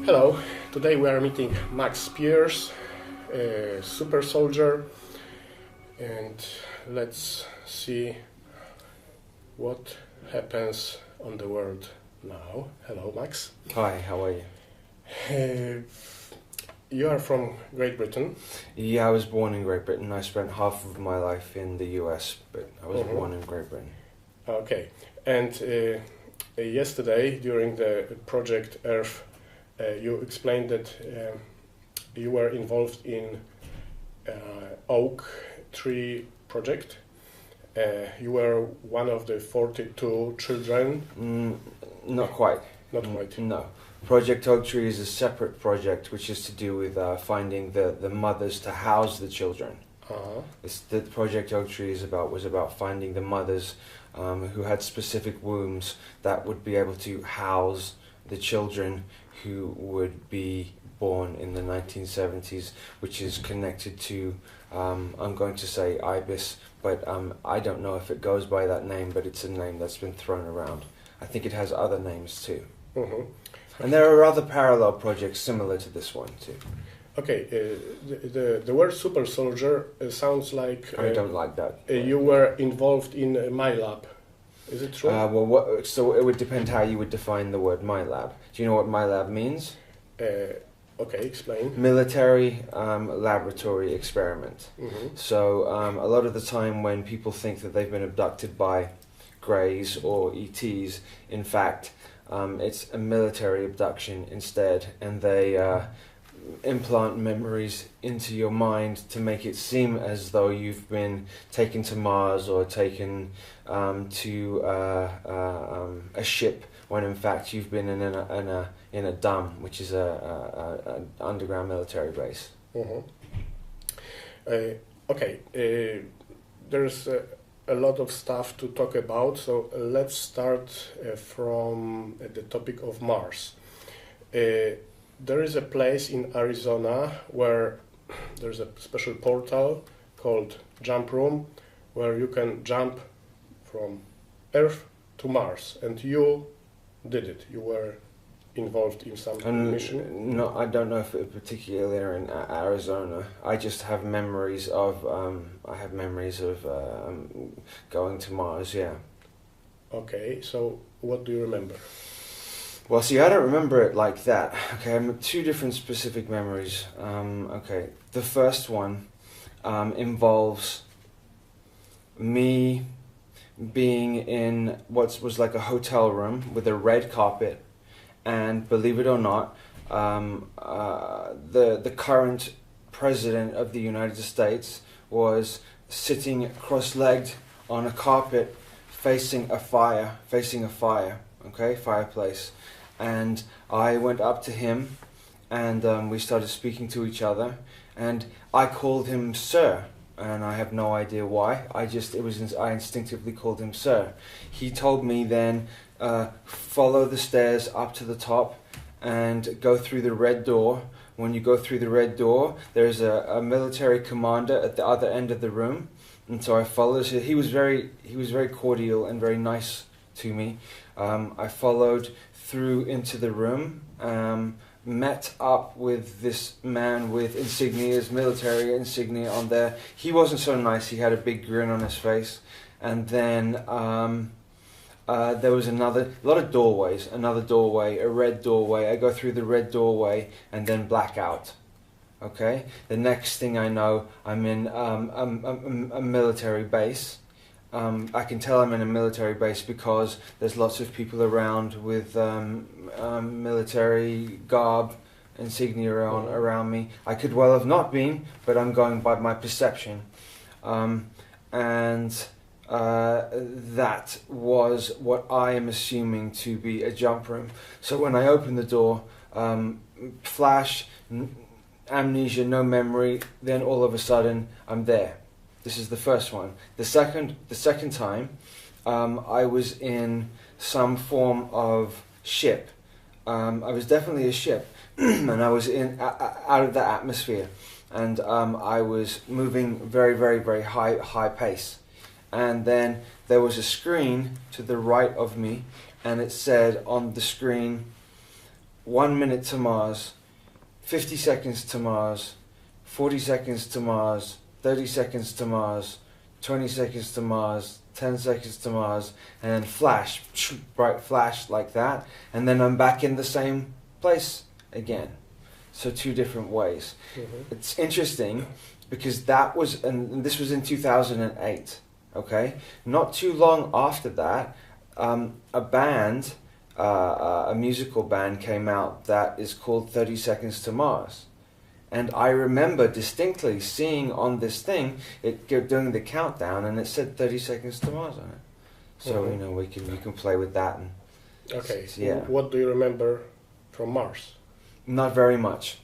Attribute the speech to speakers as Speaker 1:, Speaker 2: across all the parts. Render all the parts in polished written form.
Speaker 1: Hello, today we are meeting Max Spiers, a super soldier, and let's see what happens on the world now. Hello, Max.
Speaker 2: Hi, how are you?
Speaker 1: Uh, you are from Great Britain.
Speaker 2: Yeah, I was born in Great Britain. I spent half of my life in the US, but I was born in Great Britain.
Speaker 1: Okay, and yesterday during the project Earth, you explained that you were involved in oak tree project. You were one of the 42 children.
Speaker 2: Not quite.
Speaker 1: Not quite.
Speaker 2: No. Project Oak Tree is a separate project which is to do with finding the mothers to house the children. The Project Oak Tree was about finding the mothers who had specific wombs that would be able to house the children who would be born in the 1970s, which is connected to, I'm going to say Ibis, but I don't know if it goes by that name, but it's a name that's been thrown around. I think it has other names too. And there are other parallel projects similar to this one too.
Speaker 1: Okay, the word super soldier sounds like...
Speaker 2: I don't like that.
Speaker 1: You were involved in Milab. Is it true?
Speaker 2: So it would depend how you would define the word Milab. Do you know what Milab means?
Speaker 1: Okay, explain.
Speaker 2: Military laboratory experiment. So a lot of the time when people think that they've been abducted by Greys or ETs, in fact, it's a military abduction instead, and they implant memories into your mind to make it seem as though you've been taken to Mars or taken to a ship, when in fact you've been in a dam, which is a underground military base.
Speaker 1: Okay, there's a lot of stuff to talk about, so let's start from the topic of Mars. There is a place in Arizona where there's a special portal called Jump Room, where you can jump from Earth to Mars, and you did it. You were involved in some mission.
Speaker 2: No, I don't know if it particularly are in Arizona. I just have memories of going to Mars. Yeah.
Speaker 1: Okay, so what do you remember?
Speaker 2: Well, see, I don't remember it like that. Okay, I have two different specific memories. Okay, the first one involves me being in what was like a hotel room with a red carpet, and believe it or not, the current president of the United States was sitting cross-legged on a carpet facing a fire. Okay, fireplace. And I went up to him, and we started speaking to each other, and I called him Sir, and I have no idea why. I instinctively called him Sir. He told me then, follow the stairs up to the top and go through the red door. When you go through the red door, there's a military commander at the other end of the room. And so I followed. He was very cordial and very nice to me. I followed through into the room, met up with this man with insignias, military insignia on there. He wasn't so nice. He had a big grin on his face. And then there was another doorway, a red doorway. I go through the red doorway and then black out. Okay? The next thing I know, I'm in a military base. I can tell I'm in a military base because there's lots of people around with military garb, insignia around me. I could well have not been, but I'm going by my perception. And that was what I am assuming to be a jump room. So when I open the door, flash, amnesia, no memory, then all of a sudden I'm there. This is the first one. The second time, I was in some form of ship. I was definitely a ship, and I was out of the atmosphere, and I was moving very, very, very high pace. And then there was a screen to the right of me, and it said on the screen, 1 minute to Mars, 50 seconds to Mars, 40 seconds to Mars, 30 seconds to Mars, 20 seconds to Mars, 10 seconds to Mars, and then flash, bright flash like that, and then I'm back in the same place again. So 2 different ways. It's interesting because that was, and this was in 2008, okay? Not too long after that, a band, a musical band came out that is called 30 Seconds to Mars. And I remember distinctly seeing on this thing, it doing the countdown, and it said 30 Seconds to Mars on it. So, you know, we can play with that. And
Speaker 1: okay,
Speaker 2: yeah.
Speaker 1: What do you remember from Mars?
Speaker 2: Not very much.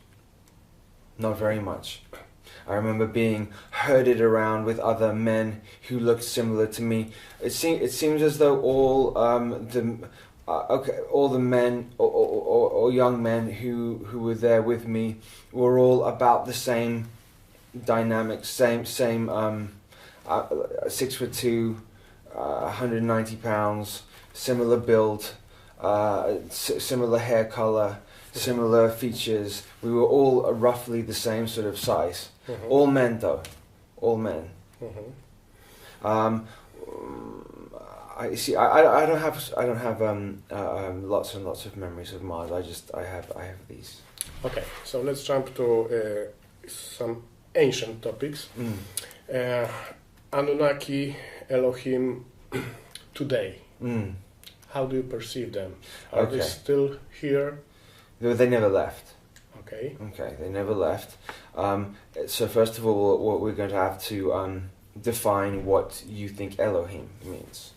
Speaker 2: Not very much. I remember being herded around with other men who looked similar to me. It seems as though all all the men or young men who were there with me were all about the same dynamics, same 6'2", 190 pounds, similar build, similar hair color, similar features. We were all roughly the same sort of size. All men, though. All men. I see. I don't have lots and lots of memories of Mars. I have these.
Speaker 1: Okay, so let's jump to some ancient topics. Anunnaki, Elohim, today. How do you perceive them? Are they still here?
Speaker 2: They never left.
Speaker 1: Okay.
Speaker 2: Okay, they never left. So first of all, what we're going to have to define what you think Elohim means.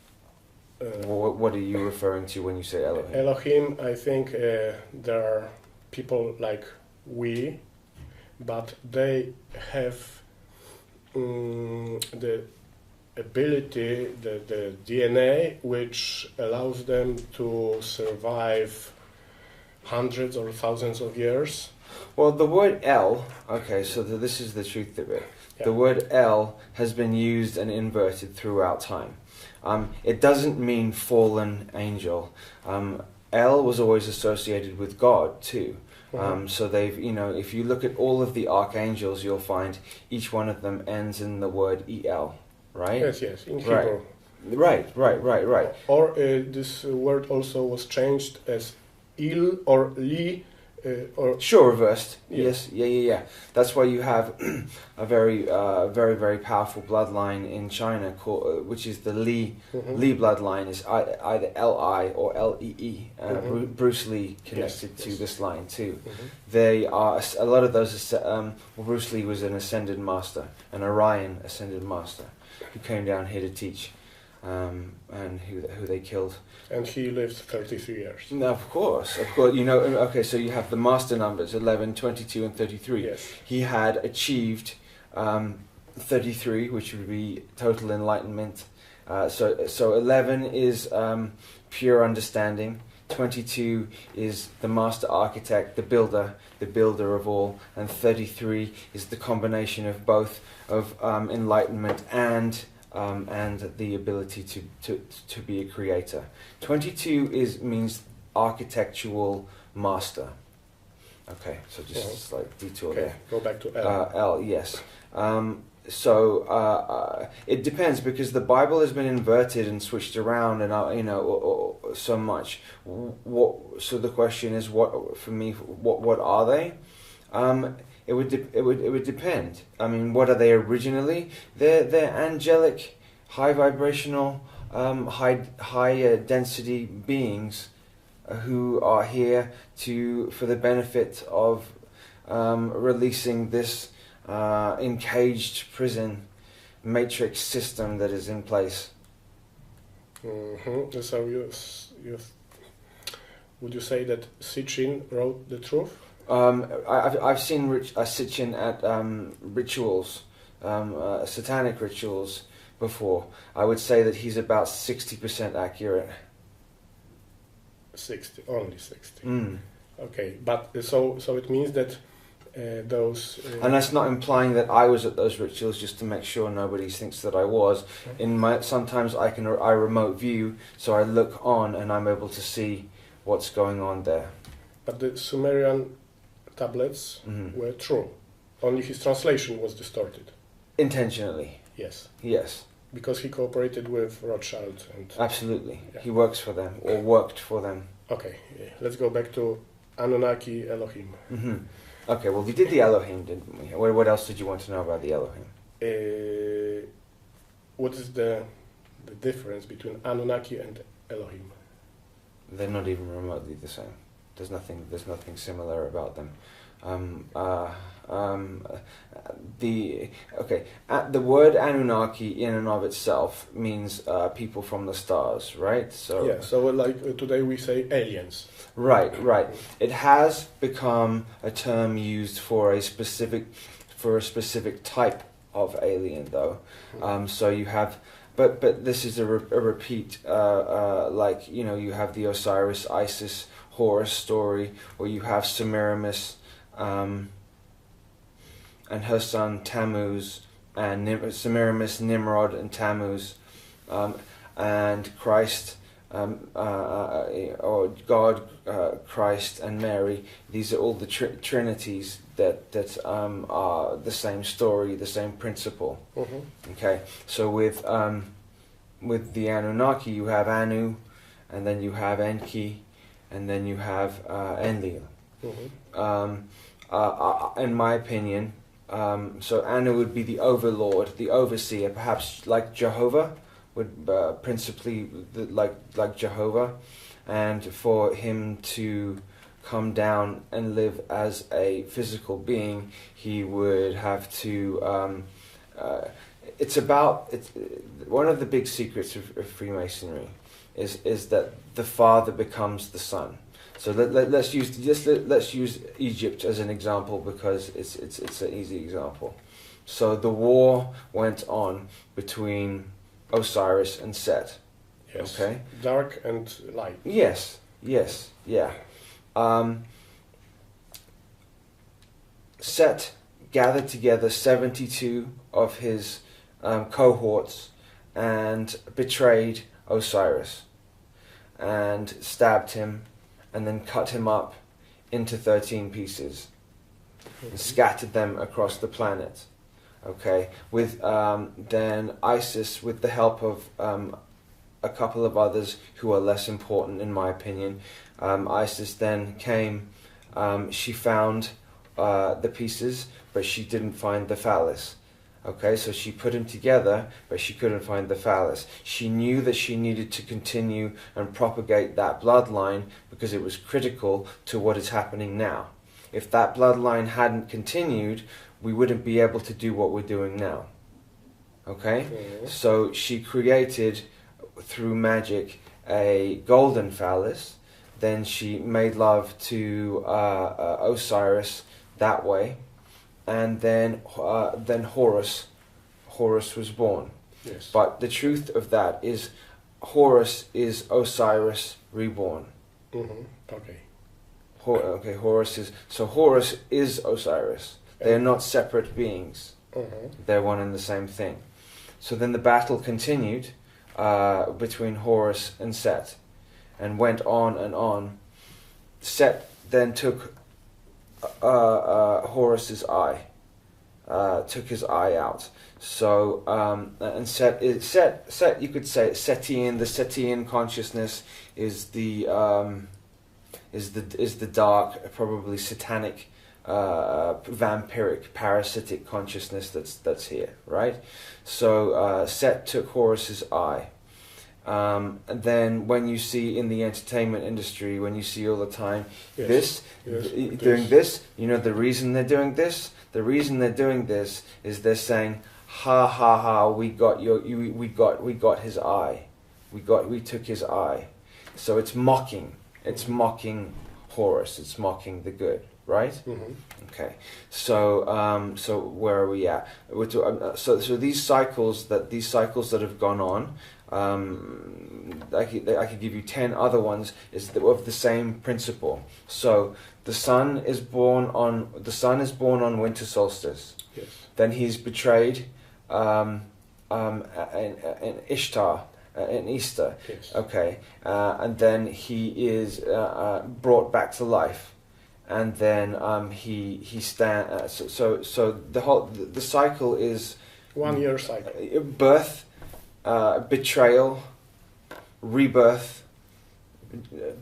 Speaker 2: What are you referring to when you say Elohim?
Speaker 1: Elohim, I think there are people like we, but they have the ability, the DNA, which allows them to survive hundreds or thousands of years.
Speaker 2: Well, the word El, okay, so this is the truth of it. Yeah. The word El has been used and inverted throughout time. It doesn't mean fallen angel. El was always associated with God too. So they've, you know, if you look at all of the archangels, you'll find each one of them ends in the word El, right?
Speaker 1: Yes, in Hebrew.
Speaker 2: Right.
Speaker 1: Or this word also was changed as Il or Li.
Speaker 2: Sure, reversed. Yes. Yeah. That's why you have a very powerful bloodline in China, which is the Li. Li bloodline is either Li or Lee. Bruce Lee connected to this line too. They are a lot of those. Bruce Lee was an ascended master, an Orion ascended master, who came down here to teach, and who they killed.
Speaker 1: And he lived 33 years.
Speaker 2: No, of course. You know, okay, so you have the master numbers, 11, 22, and 33.
Speaker 1: Yes.
Speaker 2: He had achieved 33, which would be total enlightenment. So 11 is pure understanding. 22 is the master architect, the builder of all. And 33 is the combination of both of enlightenment and the ability to be a creator. 22 means architectural master. Okay, so just a slight detour there.
Speaker 1: Go back to L.
Speaker 2: L, yes. So it depends, because the Bible has been inverted and switched around, and so much. So the question is, what are they? It would depend. I mean, what are they originally? They're angelic, high vibrational, high density beings who are here for the benefit of releasing this encaged prison matrix system that is in place.
Speaker 1: So would you say that Sitchin wrote the truth?
Speaker 2: I've seen Sitchin at rituals, satanic rituals before. I would say that he's about 60% accurate.
Speaker 1: 60, only 60. Okay, but so it means that those.
Speaker 2: And that's not implying that I was at those rituals, just to make sure nobody thinks that I was. Sometimes I remote view, so I look on and I'm able to see what's going on there.
Speaker 1: But the Sumerian tablets were true. Only his translation was distorted.
Speaker 2: Intentionally.
Speaker 1: Yes.
Speaker 2: Yes.
Speaker 1: Because he cooperated with Rothschild and...
Speaker 2: Absolutely.
Speaker 1: Yeah.
Speaker 2: He works for them, or worked for them.
Speaker 1: Okay, let's go back to Anunnaki, Elohim.
Speaker 2: Okay, well, we did the Elohim, didn't we? What else did you want to know about the Elohim?
Speaker 1: What is the difference between Anunnaki and Elohim?
Speaker 2: They're not even remotely the same. There's nothing similar about them. The word Anunnaki in and of itself means people from the stars, right? So
Speaker 1: yeah. So like today we say aliens.
Speaker 2: Right. It has become a term used for a specific type of alien, though. So you have, but this is a repeat. Like you have the Osiris, Isis, Horus story, or you have Semiramis, and her son Tammuz, and Semiramis, Nimrod, and Tammuz, and Christ. Or God, Christ, and Mary. These are all the trinities that are the same story, the same principle. Okay, so with the Anunnaki, you have Anu, and then you have Enki, and then you have Enlil. In my opinion, so Anu would be the overlord, the overseer, perhaps like Jehovah. Would principally like Jehovah, and for him to come down and live as a physical being, he would have to. It's one of the big secrets of Freemasonry is that the father becomes the son. So let's use Egypt as an example because it's an easy example. So the war went on between Osiris and Set.
Speaker 1: Yes.
Speaker 2: Okay.
Speaker 1: Dark and light.
Speaker 2: Yes. Yeah. Set gathered together 72 of his cohorts and betrayed Osiris and stabbed him and then cut him up into 13 pieces and scattered them across the planet. Okay, with then Isis, with the help of a couple of others who are less important in my opinion, Isis then came, she found the pieces, but she didn't find the phallus. Okay, so she put them together, but she couldn't find the phallus. She knew that she needed to continue and propagate that bloodline because it was critical to what is happening now. If that bloodline hadn't continued, we wouldn't be able to do what we're doing now. Okay? So she created, through magic, a golden phallus. Then she made love to Osiris that way. And then Horus was born.
Speaker 1: Yes.
Speaker 2: But the truth of that is Horus is Osiris reborn.
Speaker 1: Okay.
Speaker 2: Horus is Osiris. They're not separate beings. They're one and the same thing. So then the battle continued between Horus and Set and went on and on. Set then took Horus's eye, took his eye out. So and Set you could say Setian. The Setian consciousness is the dark, probably satanic, vampiric, parasitic consciousness that's here, right? So Set took Horus's eye. And then when you see in the entertainment industry, when you see all the time doing this, you know the reason they're doing this? The reason they're doing this is they're saying, ha ha ha, we got his eye. We took his eye. So it's mocking. It's mocking Horus. It's mocking the good, right? Okay. So so where are we at? So these cycles that have gone on. I could give you 10 other ones of the same principle. So the sun is born on winter solstice.
Speaker 1: Yes.
Speaker 2: Then he's betrayed in Ishtar. In Easter,
Speaker 1: yes.
Speaker 2: Okay, and then he is brought back to life. and then so the cycle is
Speaker 1: 1 year cycle.
Speaker 2: Birth, betrayal, rebirth,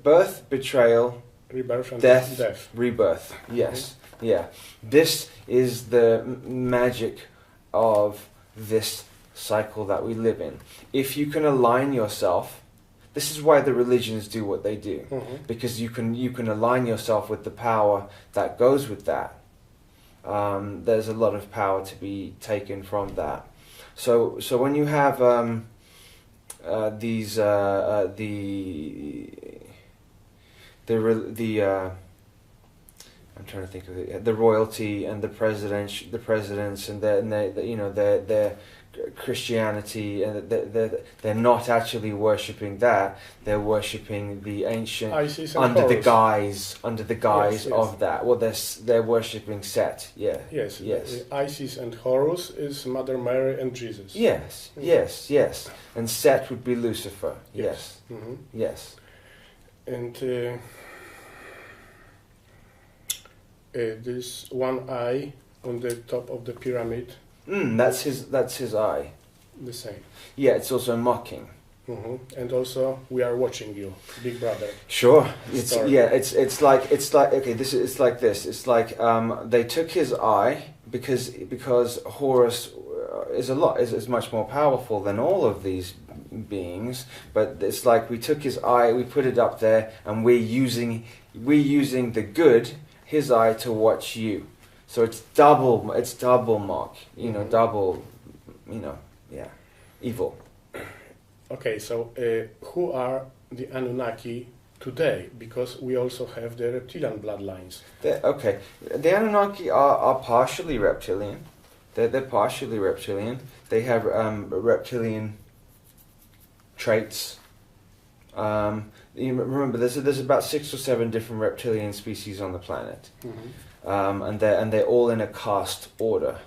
Speaker 2: birth, betrayal,
Speaker 1: Rebirth and
Speaker 2: death, rebirth. Yes, yeah. This is the magic of this cycle that we live in. If you can align yourself, this is why the religions do what they do, because you can align yourself with the power that goes with that. There's a lot of power to be taken from that. So when you have these I'm trying to think of it. The royalty and the presidents, and their Christianity, and they're not actually worshipping that. They're worshipping the ancient under the guise
Speaker 1: yes.
Speaker 2: of that. Well, they're worshipping Set. Yeah.
Speaker 1: Yes. Isis and Horus is Mother Mary and Jesus.
Speaker 2: Yes. Yes. And Set would be Lucifer. Yes. Yes.
Speaker 1: And this one eye on the top of the pyramid.
Speaker 2: That's his eye.
Speaker 1: The same.
Speaker 2: Yeah, it's also mocking.
Speaker 1: And also, we are watching you, Big Brother.
Speaker 2: Sure. It's like okay. It's like this. It's like they took his eye because Horus is much more powerful than all of these beings. But it's like we took his eye, we put it up there, and we're using the good, his eye, to watch you. So it's double mock, double, evil.
Speaker 1: Okay, so who are the Anunnaki today? Because we also have the reptilian bloodlines.
Speaker 2: The Anunnaki are partially reptilian. They're partially reptilian. They have reptilian traits. Remember, there's about 6 or 7 different reptilian species on the planet, and they're all in a caste order,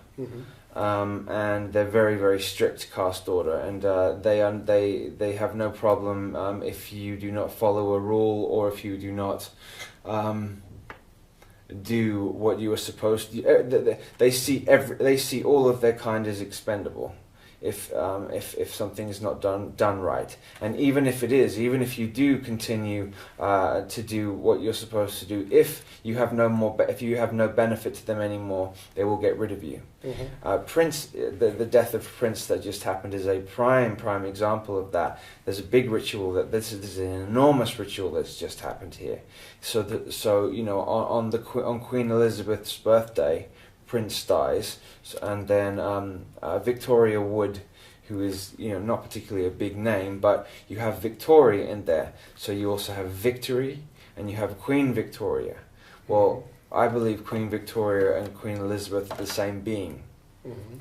Speaker 2: and they're very, very strict caste order, and they have no problem if you do not follow a rule, or if you do not do what you are supposed to. They see all of their kind as expendable if something is not done right. And even if you do continue to do what you're supposed to do, if you have no benefit to them anymore, they will get rid of you. Prince, the death of Prince that just happened is a prime example of that. There's a big ritual this is an enormous ritual that's just happened here. On Queen Elizabeth's birthday, Prince dies, and then Victoria Wood, who is not particularly a big name, but you have Victoria in there. So you also have Victory, and you have Queen Victoria. Well, I believe Queen Victoria and Queen Elizabeth are the same being.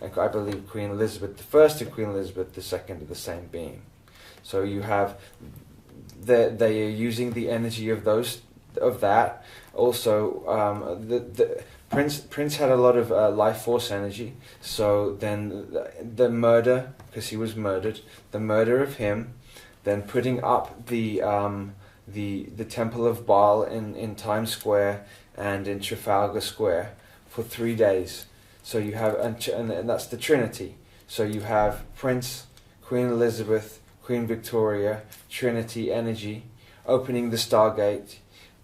Speaker 2: I believe Queen Elizabeth I and Queen Elizabeth II are the same being. So you have they are using the energy of that. Also, Prince had a lot of life force energy. So then the murder, because he was murdered, the murder of him, then putting up the Temple of Baal in Times Square and in Trafalgar Square for 3 days. So you have and that's the Trinity. So you have Prince, Queen Elizabeth, Queen Victoria, Trinity energy, opening the Stargate.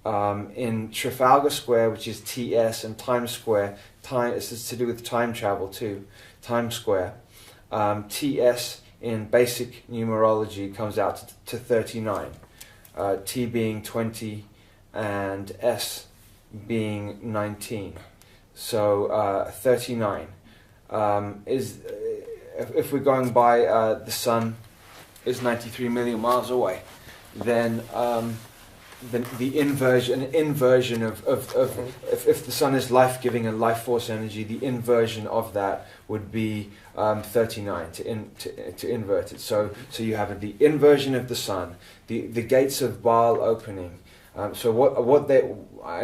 Speaker 2: In Trafalgar Square, which is TS, and Times Square, this is to do with time travel too, Times Square. TS in basic numerology comes out to 39, T being 20 and S being 19. So 39 is, if we're going by the sun is 93 million miles away, then the inversion of if the sun is life-giving and life force energy, the inversion of that would be 39 to invert it. So you have the inversion of the sun, the gates of Baal opening. I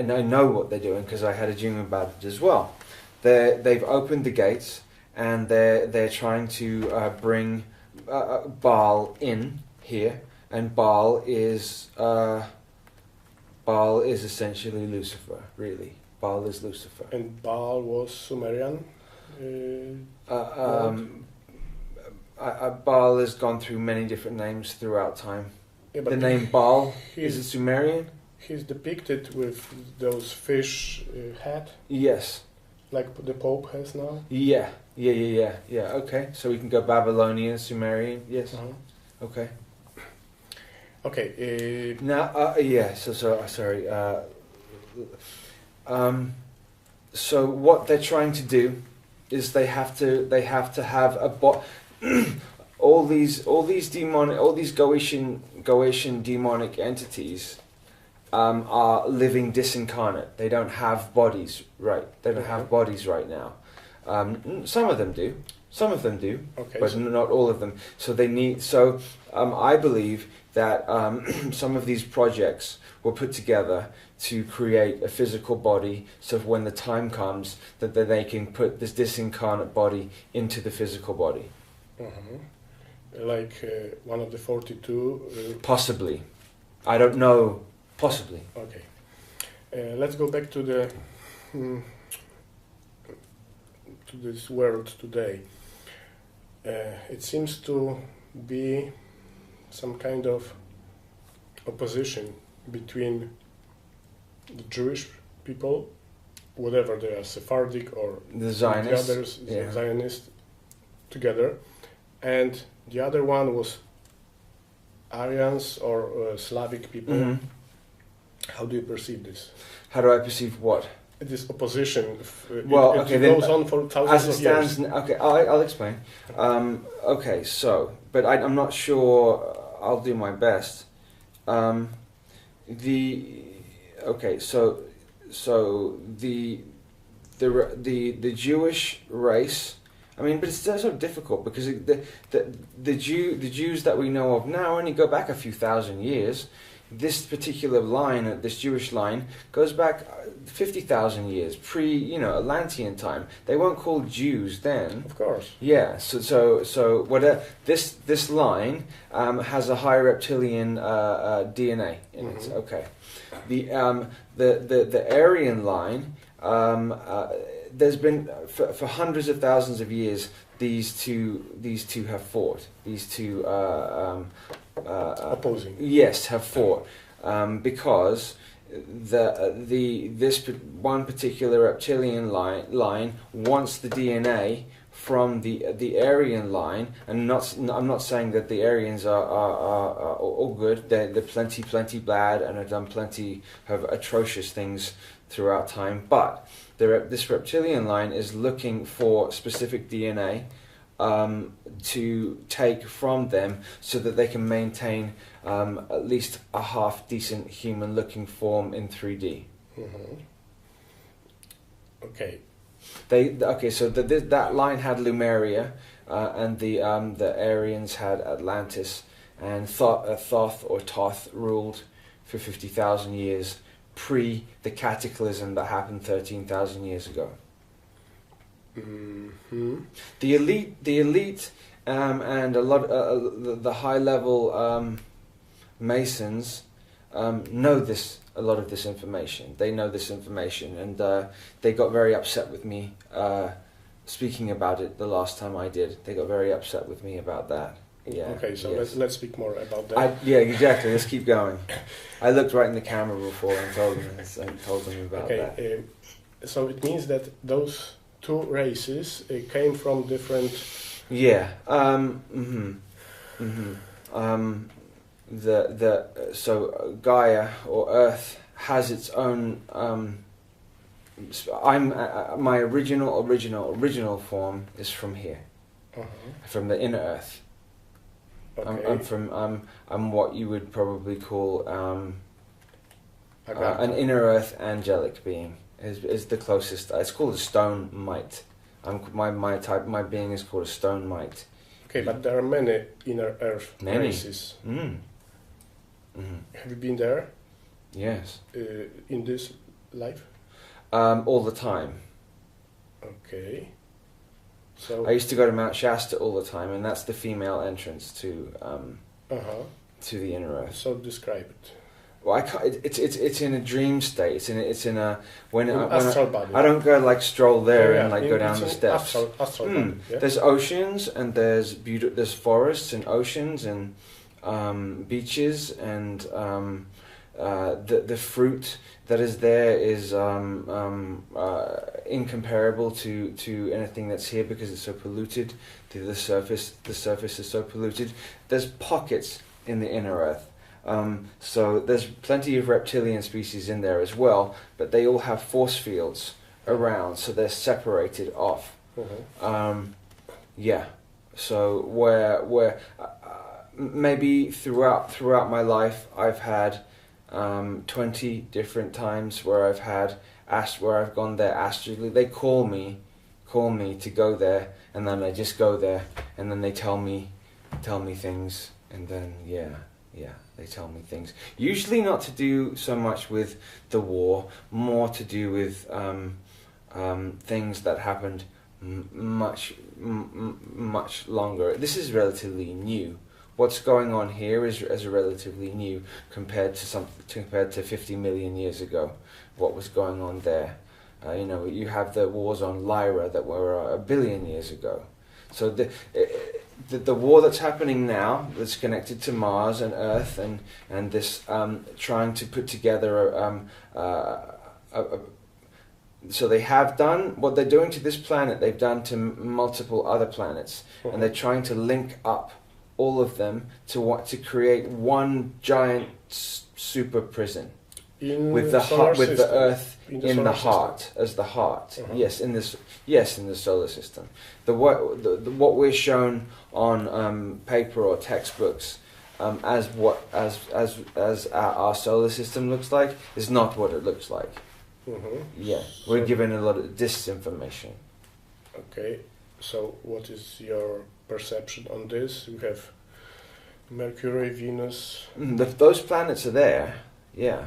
Speaker 2: know what they're doing because I had a dream about it as well. They've opened the gates, and they're trying to bring Baal in here, and Baal is Baal is essentially Lucifer, really. Baal is Lucifer.
Speaker 1: And Baal was Sumerian?
Speaker 2: Baal has gone through many different names throughout time.
Speaker 1: Yeah,
Speaker 2: the name Baal, is it
Speaker 1: he's,
Speaker 2: Sumerian?
Speaker 1: he's depicted with those fish hat,
Speaker 2: Yes.
Speaker 1: like the Pope has now.
Speaker 2: Yeah. Okay, so we can go Babylonian, Sumerian. Yes. Okay.
Speaker 1: Okay.
Speaker 2: Now, yeah. So sorry. So what they're trying to do is they have to have all these Goetian demonic entities are living disincarnate. They don't have bodies, right? They don't have bodies right now. Some of them do. Okay, but not all of them. So they need. So I believe that some of these projects were put together to create a physical body, so when the time comes that they can put this disincarnate body into the physical body.
Speaker 1: Like one of the 42?
Speaker 2: Possibly. I don't know. Possibly.
Speaker 1: Okay. Let's go back to the to this world today. It seems to be some kind of opposition between the Jewish people, whatever they are, Sephardic or
Speaker 2: the Zionists,
Speaker 1: the others, the Zionists, together, and the other one was Aryans or Slavic people.
Speaker 2: Mm-hmm.
Speaker 1: How do you perceive this?
Speaker 2: How do I perceive what?
Speaker 1: This opposition.
Speaker 2: Well,
Speaker 1: it goes on for thousands of years.
Speaker 2: Okay, I'll explain. Okay, so, but I'm not sure. I'll do my best. The Jewish race. I mean, but it's so difficult because the Jews that we know of now only go back a few thousand years. This particular line, this Jewish line, goes back 50,000 years, Atlantean time. They weren't called Jews then.
Speaker 1: Of course.
Speaker 2: Yeah. So what? This line has a high reptilian DNA in it. Okay. The Aryan line. There's been for hundreds of thousands of years. These two have fought. These two
Speaker 1: opposing.
Speaker 2: Yes, have fought because this one particular reptilian line wants the DNA from the Aryan line, and I'm not saying that the Aryans are all good. They're plenty bad and have done plenty of atrocious things throughout time, but this reptilian line is looking for specific DNA to take from them so that they can maintain at least a half decent human looking form in 3D.
Speaker 1: Okay.
Speaker 2: So that line had Lemuria, and the Aryans had Atlantis, and Thoth or Toth ruled for 50,000 years pre the cataclysm that happened 13,000 years ago. The elite, and a lot the high level Masons know a lot of this information. They know this information, and they got very upset with me speaking about it the last time I did. They got very upset with me about that. Yeah.
Speaker 1: Okay, so let's speak more about that.
Speaker 2: Yeah, exactly. Let's keep going. I looked right in the camera before and told them about that.
Speaker 1: So it means that those two races came from different.
Speaker 2: Yeah. So Gaia or Earth has its own. My original form is from here, from the inner Earth. Okay. I'm what you would probably call an inner Earth angelic being. Is the closest. It's called a stone mite. My being is called a stone mite.
Speaker 1: Okay, but there are many inner Earth races. Have you been there?
Speaker 2: Yes.
Speaker 1: In this life?
Speaker 2: All the time.
Speaker 1: Okay. So
Speaker 2: I used to go to Mount Shasta all the time, and that's the female entrance to the inner Earth.
Speaker 1: So describe it.
Speaker 2: Well, I can't, it's in a dream state. It's in a when
Speaker 1: astral body.
Speaker 2: I don't go like stroll there
Speaker 1: Yeah,
Speaker 2: and like go down the steps.
Speaker 1: Astral body. Yeah?
Speaker 2: There's oceans and there's forests and oceans and beaches and the fruit that is there is incomparable to anything that's here because it's so polluted. The surface is so polluted. There's pockets in the inner earth. So there's plenty of reptilian species in there as well, but they all have force fields around, so they're separated off. Yeah. So where maybe throughout my life I've had 20 different times where I've gone there astrally. They call me to go there, and then I just go there, and then they tell me things, and then they tell me things. Usually not to do so much with the war, more to do with things that happened much longer. This is relatively new. What's going on here is relatively new compared to 50 million years ago. What was going on there? You have the wars on Lyra that were 1 billion years ago. So the war that's happening now, that's connected to Mars and Earth, and this trying to put together so they have done what they're doing to this planet. They've done to multiple other planets, and they're trying to link up all of them to create one giant super prison with the Earth in the heart as the heart. Yes, in the solar system. What we're shown on paper or textbooks as our solar system looks like is not what it looks like. Yeah, we're given a lot of disinformation.
Speaker 1: Okay, so what is your perception on this? We have Mercury, Venus.
Speaker 2: Those planets are there. Yeah.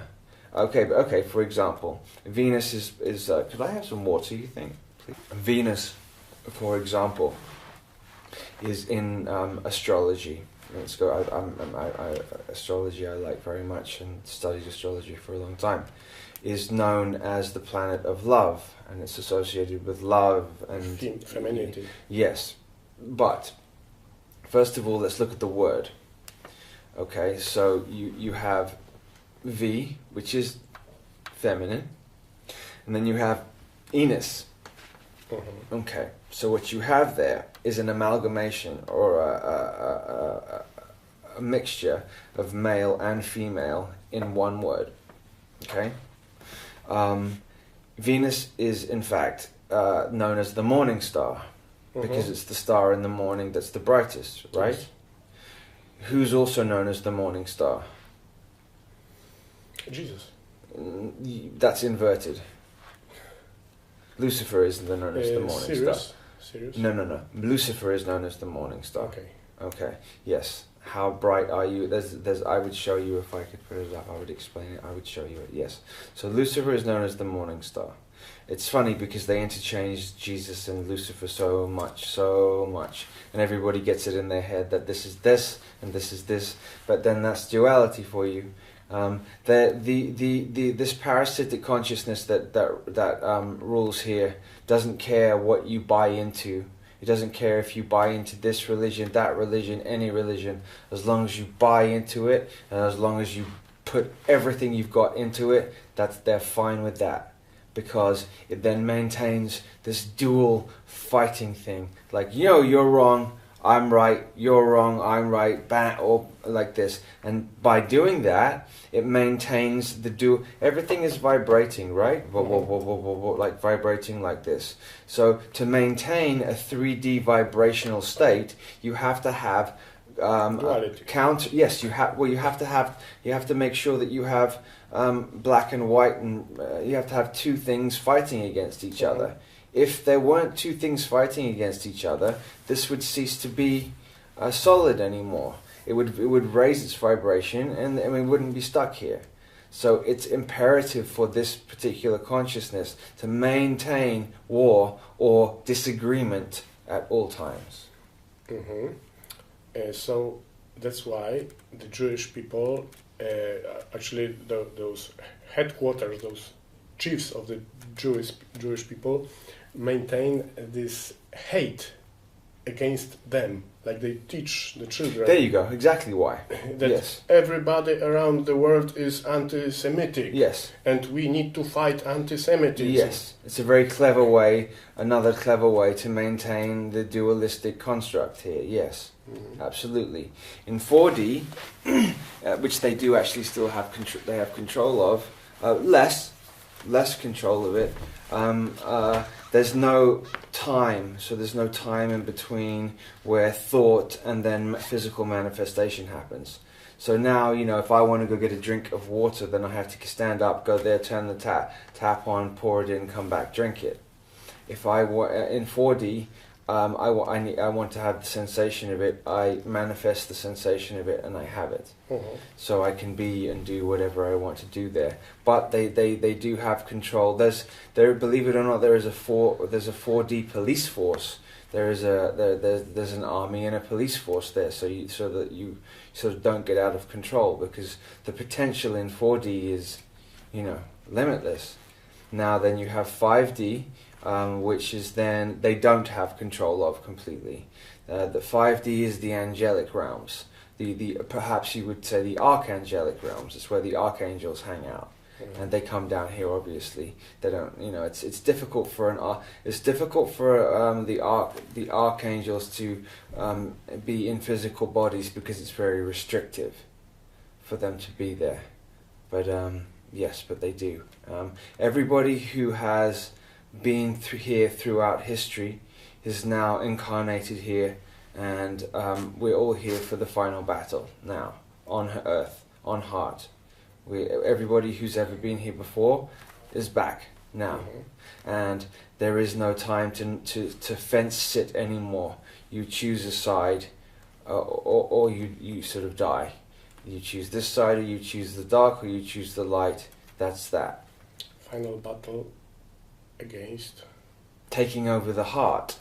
Speaker 2: Okay. For example, Venus is. Could I have some water? You think, please? Venus, for example, is in astrology. Let's go. Astrology I like very much and studied astrology for a long time. Is known as the planet of love, and it's associated with love and
Speaker 1: femininity.
Speaker 2: Yes, but first of all, let's look at the word. Okay, so you have V, which is feminine, and then you have Venus. Okay, so what you have there is an amalgamation or a mixture of male and female in one word. Okay, Venus is in fact known as the morning star because it's the star in the morning that's the brightest, right? Yes. Who's also known as the morning star?
Speaker 1: Jesus.
Speaker 2: That's inverted. Lucifer is known as the morning star.
Speaker 1: Serious?
Speaker 2: No. Lucifer is known as the morning star. Okay. Yes. How bright are you? There's. I would show you if I could put it up. I would explain it. I would show you it. Yes. So Lucifer is known as the morning star. It's funny because they interchange Jesus and Lucifer so much, and everybody gets it in their head that this is this and this is this. But then that's duality for you. This parasitic consciousness that rules here doesn't care what you buy into. It doesn't care if you buy into this religion, that religion, any religion. As long as you buy into it, and as long as you put everything you've got into it, they're fine with that. Because it then maintains this dual fighting thing. Like, you're wrong, I'm right, you're wrong, I'm right, or like this. And by doing that, it maintains the dual. Everything is vibrating, right? Like vibrating like this. So to maintain a 3D vibrational state, you have to have counter. Yes, you have. Well, you have to make sure that you have black and white, and you have to have two things fighting against each other. If there weren't two things fighting against each other, this would cease to be solid anymore. It would raise its vibration, and we wouldn't be stuck here. So it's imperative for this particular consciousness to maintain war or disagreement at all times.
Speaker 1: So that's why the Jewish people actually those headquarters, those chiefs of the Jewish people, maintain this hate against them, like they teach the children.
Speaker 2: There you go. Exactly why.
Speaker 1: That
Speaker 2: Yes.
Speaker 1: everybody around the world is anti-Semitic.
Speaker 2: Yes.
Speaker 1: And we need to fight anti-Semitism.
Speaker 2: Yes. It's a very clever way, another clever way to maintain the dualistic construct here. Yes.
Speaker 1: Mhm.
Speaker 2: Absolutely. In 4D, which they do actually still have they have control of, less control of it. There's no time, so there's no time in between where thought and then physical manifestation happens. So now, if I want to go get a drink of water, then I have to stand up, go there, turn the tap on, pour it in, come back, drink it. If in 4D, I want to have the sensation of it, I manifest the sensation of it, and I have it.
Speaker 1: Mhm.
Speaker 2: So I can be and do whatever I want to do there. But they do have control. Believe it or not, there's a 4D police force. There's an army and a police force there, so that you sort of don't get out of control, because the potential in 4D is, limitless. Now then you have 5D, which is then they don't have control of completely. The 5D is the angelic realms. The perhaps you would say the archangelic realms. It's where the archangels hang out, and they come down here. Obviously, they don't. It's difficult for the archangels to be in physical bodies, because it's very restrictive for them to be there. But yes, but they do. Everybody who has been here throughout history is now incarnated here, and we're all here for the final battle now on Earth, on Heart. Everybody who's ever been here before is back now, and there is no time to fence sit anymore. You choose a side, or you sort of die. You choose this side, or you choose the dark, or you choose the light. That's that.
Speaker 1: Final battle against
Speaker 2: taking over the heart.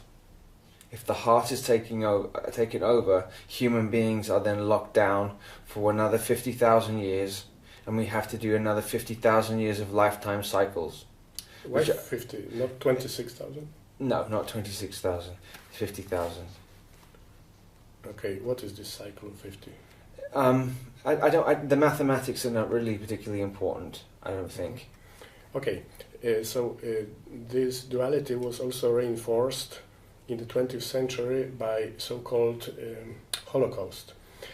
Speaker 2: If the heart is taken over, human beings are then locked down for another 50,000 years, and we have to do another 50,000 years of lifetime cycles.
Speaker 1: Why 50? Not 26,000?
Speaker 2: No, not 26,000. 50,000.
Speaker 1: Okay, what is this cycle of 50?
Speaker 2: The mathematics are not really particularly important, I don't think.
Speaker 1: Okay, so this duality was also reinforced in the 20th century by so-called Holocaust.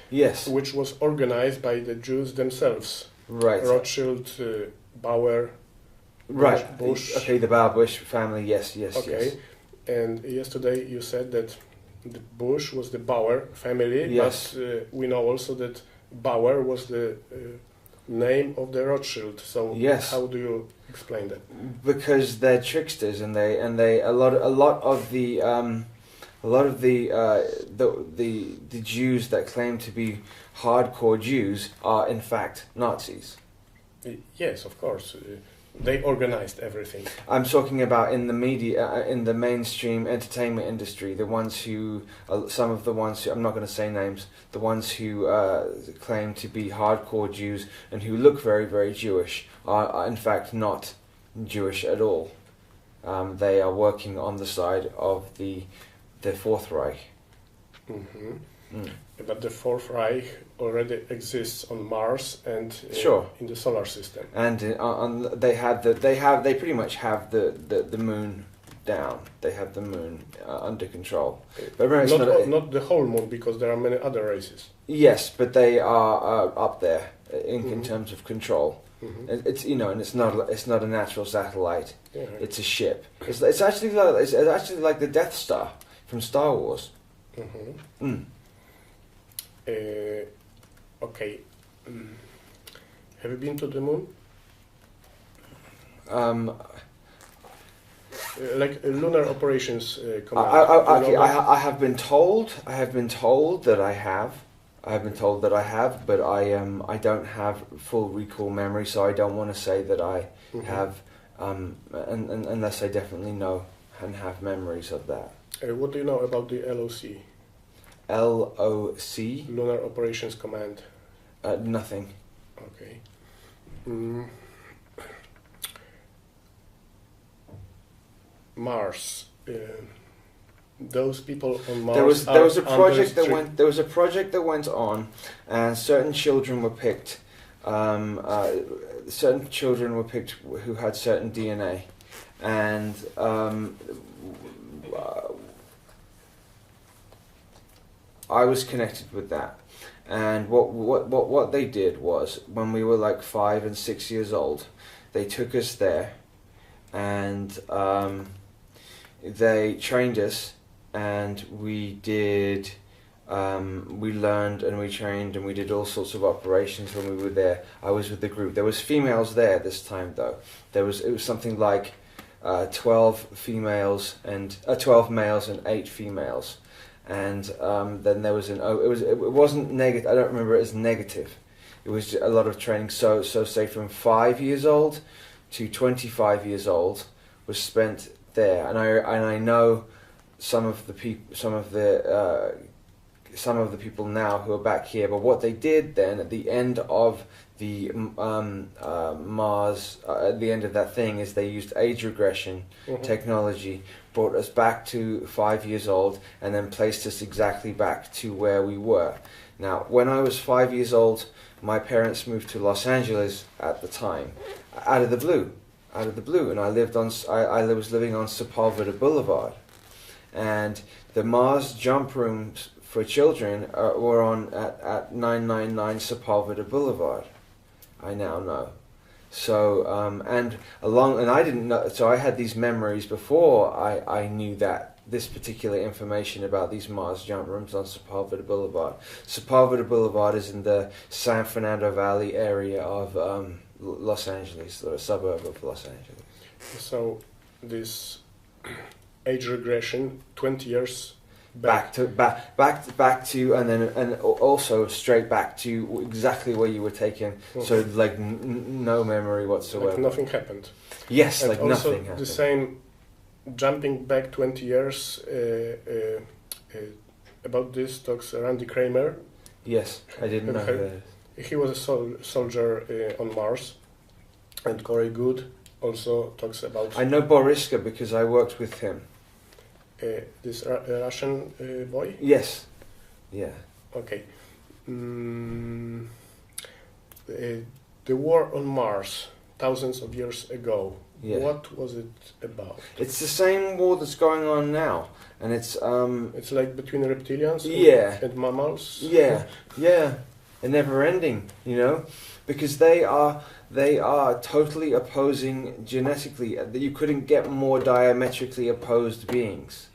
Speaker 2: Yes.
Speaker 1: Which was organized by the Jews themselves.
Speaker 2: Right.
Speaker 1: Rothschild, Bauer,
Speaker 2: right.
Speaker 1: Bush.
Speaker 2: Okay, the Bauer-Bush family, yes.
Speaker 1: Okay, and yesterday you said that the Bush was the Bauer family,
Speaker 2: yes.
Speaker 1: But we know also that Bauer was the name of the Rothschild. So
Speaker 2: yes.
Speaker 1: How do you explain that?
Speaker 2: Because they're tricksters, and a lot of the Jews that claim to be hardcore Jews are in fact Nazis.
Speaker 1: Yes, of course. They organized everything.
Speaker 2: I'm talking about in the media, in the mainstream entertainment industry, some of the ones who, I'm not going to say names, the ones who claim to be hardcore Jews and who look very, very Jewish are in fact not Jewish at all. They are working on the side of the Fourth Reich.
Speaker 1: Mm-hmm.
Speaker 2: Mm.
Speaker 1: But the Fourth Reich already exists on Mars and
Speaker 2: sure.
Speaker 1: in the solar system.
Speaker 2: And they pretty much have the moon down. They have the moon under control. But remember,
Speaker 1: not the whole moon, because there are many other races.
Speaker 2: Yes, but they are up there in terms of control. Mm-hmm. It's and it's not a natural satellite.
Speaker 1: Yeah.
Speaker 2: It's a ship. It's actually like the Death Star from Star Wars.
Speaker 1: Mm-hmm.
Speaker 2: Mm.
Speaker 1: Okay. Have you been to the moon? Like lunar operations command.
Speaker 2: I have been told. That I have. But I don't have full recall memory, so I don't want to say that I have, unless I definitely know and have memories of that.
Speaker 1: What do you know about the LOC?
Speaker 2: LOC?
Speaker 1: Lunar Operations Command.
Speaker 2: Nothing.
Speaker 1: Okay. Mm. Mars. Those people on Mars.
Speaker 2: There was a project that went on, and certain children were picked. Certain children were picked who had certain DNA, and I was connected with that. And what they did was, when we were like 5 and 6 years old, they took us there, and they trained us, and we did. We learned and we trained and we did all sorts of operations when we were there. I was with the group. There was females there this time though. It was something like 12 females and 12 males and 8 females. And then there was it wasn't negative. I don't remember it as negative. It was a lot of training. So say from 5 years old to 25 years old was spent there. And I know some of the people now who are back here. But what they did then at the end of the Mars, at the end of that thing, is they used age regression technology, brought us back to 5 years old, and then placed us exactly back to where we were. Now, when I was 5 years old, my parents moved to Los Angeles at the time, out of the blue, and I was living on Sepulveda Boulevard, and the Mars jump rooms for children were on at 999 Sepulveda Boulevard. I now know. So and I didn't know. So I had these memories before I knew that this particular information about these Mars jump rooms on Sepulveda Boulevard. Sepulveda Boulevard is in the San Fernando Valley area of Los Angeles, or a suburb of Los Angeles.
Speaker 1: So this age regression, 20 years
Speaker 2: back to, and also straight back to exactly where you were taken. So like no memory whatsoever.
Speaker 1: Like nothing happened.
Speaker 2: Yes,
Speaker 1: and
Speaker 2: like
Speaker 1: also
Speaker 2: nothing happened.
Speaker 1: The same, jumping back 20 years. About this talks Randy Kramer.
Speaker 2: Yes, I didn't know that.
Speaker 1: He was a soldier on Mars, and Corey Good also talks about.
Speaker 2: I know Boriska because I worked with him.
Speaker 1: This Russian boy?
Speaker 2: Yes. Yeah.
Speaker 1: Okay. The war on Mars, thousands of years ago. Yeah. What was it about?
Speaker 2: It's the same war that's going on now, and it's
Speaker 1: like between reptilians and mammals.
Speaker 2: Yeah, yeah, and never ending, because they are totally opposing genetically. You couldn't get more diametrically opposed beings.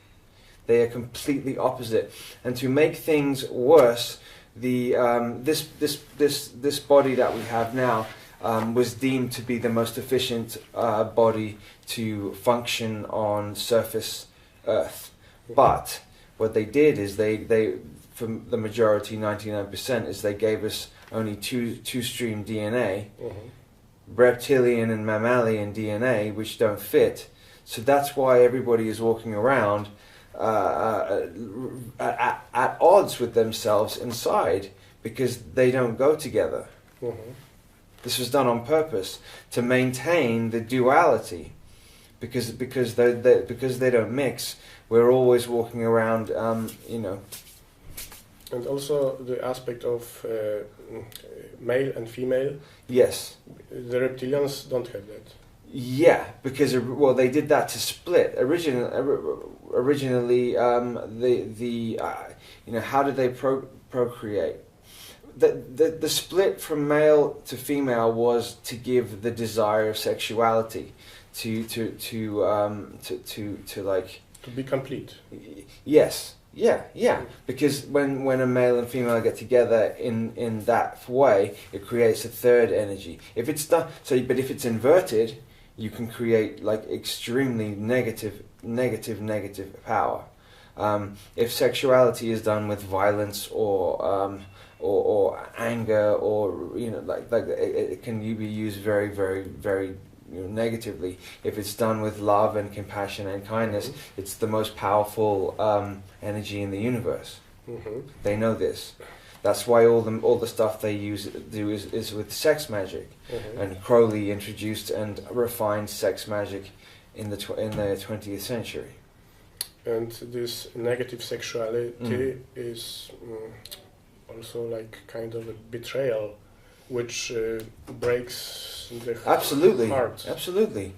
Speaker 2: They are completely opposite, and to make things worse, this body that we have now was deemed to be the most efficient body to function on surface Earth. But what they did is they for the majority, 99%, is they gave us only two-stream DNA, reptilian and mammalian DNA, which don't fit. So that's why everybody is walking around at odds with themselves inside, because they don't go together. This was done on purpose to maintain the duality, because they don't mix. We're always walking around,
Speaker 1: And also the aspect of male and female.
Speaker 2: Yes.
Speaker 1: The reptilians don't have that.
Speaker 2: Yeah, because they did that to split. Originally, how did they procreate? The split from male to female was to give the desire of sexuality, to
Speaker 1: be complete.
Speaker 2: Yes, yeah. Because when a male and female get together in that way, it creates a third energy. If it's done but if it's inverted, you can create like extremely negative power. If sexuality is done with violence or anger, or it can be used very, very, very negatively. If it's done with love and compassion and kindness, it's the most powerful energy in the universe. They know this. That's why all the stuff they do is with sex magic. And Crowley introduced and refined sex magic in the 20th century.
Speaker 1: And this negative sexuality is also like kind of a betrayal, which breaks the heart.
Speaker 2: Absolutely.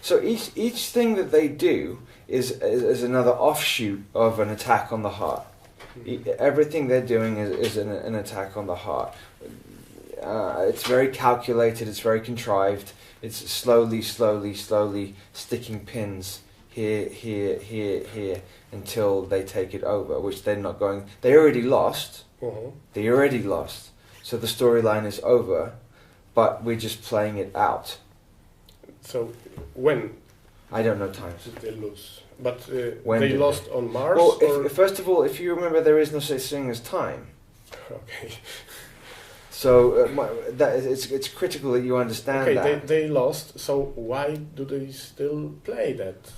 Speaker 2: So each thing that they do is another offshoot of an attack on the heart. Everything they're doing is an attack on the heart. It's very calculated, it's very contrived. It's slowly sticking pins here until they take it over, which they're not going. They already lost. They already lost. So the storyline is over, but we're just playing it out.
Speaker 1: So when?
Speaker 2: I don't know times.
Speaker 1: Did they lose? But
Speaker 2: when
Speaker 1: they lost on Mars?
Speaker 2: Well, first of all, if you remember, there is no such thing as time.
Speaker 1: Okay.
Speaker 2: So it's critical that you understand that.
Speaker 1: Okay, they lost, so why do they still play that?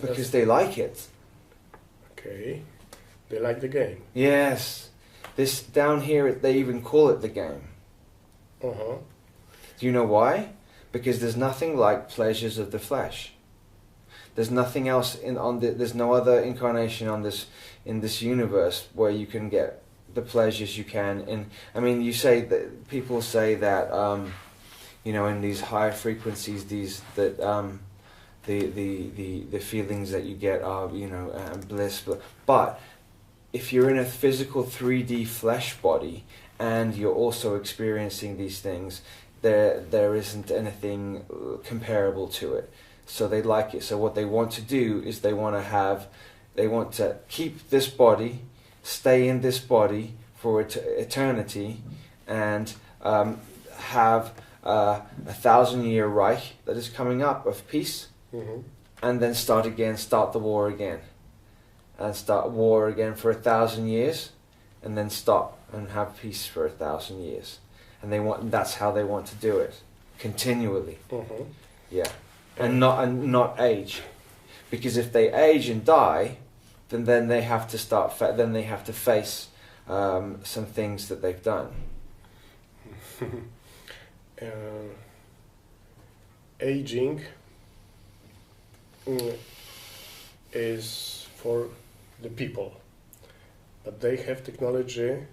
Speaker 2: Because they like it.
Speaker 1: Okay, they like the game.
Speaker 2: Yes. This down here, they even call it the game.
Speaker 1: Uh-huh.
Speaker 2: Do you know why? Because there's nothing like pleasures of the flesh. There's nothing else there's no other incarnation in this universe where you can get the pleasures you can. I mean, you say that people say that in these higher frequencies, the feelings that you get are bliss, but if you're in a physical 3D flesh body and you're also experiencing these things, there isn't anything comparable to it. So they like it. So what they want to do is they want to keep this body, stay in this body for eternity, and have a 1,000-year Reich that is coming up of peace, and then start the war again. And start war again for 1,000 years, and then stop and have peace for 1,000 years. And that's how they want to do it, continually. Yeah, and not age, because if they age and die, then they have to then they have to face some things that they've done.
Speaker 1: Aging is for the people, but they have technology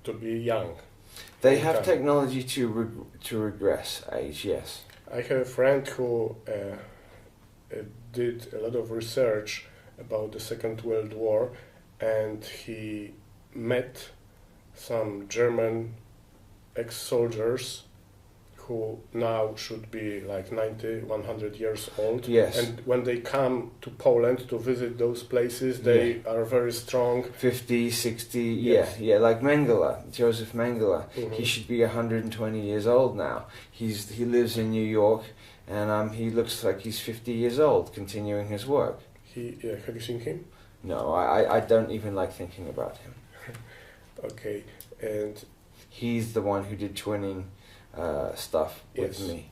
Speaker 1: to be young.
Speaker 2: They have technology to regress age, yes.
Speaker 1: I have a friend who did a lot of research about the Second World War, and he met some German ex-soldiers who now should be like 90, 100 years old.
Speaker 2: Yes.
Speaker 1: And when they come to Poland to visit those places, they are very strong.
Speaker 2: 50, 60,
Speaker 1: Yes.
Speaker 2: yeah, like Mengele, Joseph Mengele. He should be 120 years old now. He lives in New York, and he looks like he's 50 years old, continuing his work.
Speaker 1: Have you seen him?
Speaker 2: No, I don't even like thinking about him.
Speaker 1: Okay, and
Speaker 2: he's the one who did twinning stuff with me.